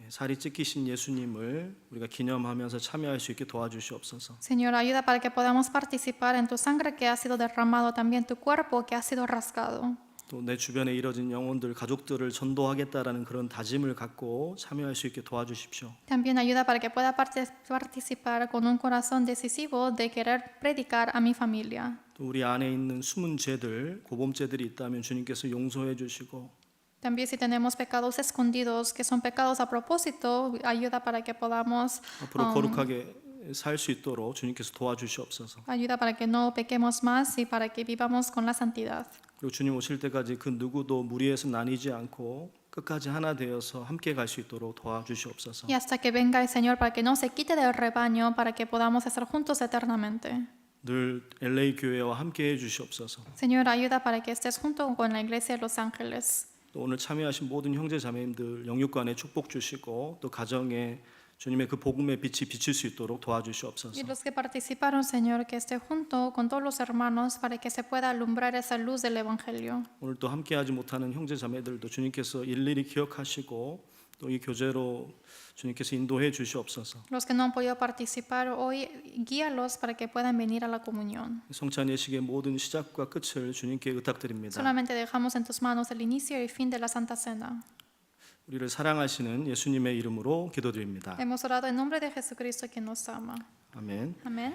살이 찢기신 예수님을 우리가 기념하면서 참여할 수 있게 도와주시옵소서. Señor, ayuda para que podamos participar en tu sangre que ha sido derramado, también tu cuerpo que ha sido rasgado. 또 내 주변에 이뤄진 영혼들, 가족들을 전도하겠다라는 그런 다짐을 갖고 참여할 수 있게 도와주십시오. También ayuda para que pueda participar con un corazón decisivo de querer predicar a mi familia. 또 우리 안에 있는 숨은 죄들, 고범죄들이 있다면 주님께서 용서해 주시고 También si tenemos pecados escondidos, que son pecados a propósito, ayuda para que podamos, 앞으로 거룩하게 살 수 있도록 주님께서 도와주시옵소서. ayuda para que no pequemos más y para que vivamos con la santidad. 그리고 주님 오실 때까지 그 누구도 무리해서 나뉘지 않고 끝까지 하나 되어서 함께 갈 수 있도록 도와주시옵소서. Y hasta que venga el Señor para que no se quite del rebaño, para que podamos estar juntos eternamente. 늘 LA 교회와 함께 해 주시옵소서. Señor, ayuda para que estés junto con la iglesia de Los Ángeles. 또 오늘 참여하신 모든 형제 자매님들 영육간에 축복 주시고 또 가정에 주님의 그 복음의 빛이 비칠 수 있도록 도와주시옵소서. Y los que participaron, Señor, que esté junto con todos los hermanos para que se pueda alumbrar esa luz del Evangelio. 오늘 또 함께하지 못하는 형제 자매들도 주님께서 일일이 기억하시고 또 이 교제로 주님께서 인도해 주시옵소서. Los que no han podido participar hoy, guíalos para que puedan venir a la comunión. 성찬 예식의 모든 시작과 끝을 주님께 의탁드립니다. Solamente dejamos en tus manos el inicio y el fin de la Santa Cena. 우리를 사랑하시는 예수님의 이름으로 기도드립니다. Hemos orado en nombre de Jesucristo quien nos ama. 아멘. Amén.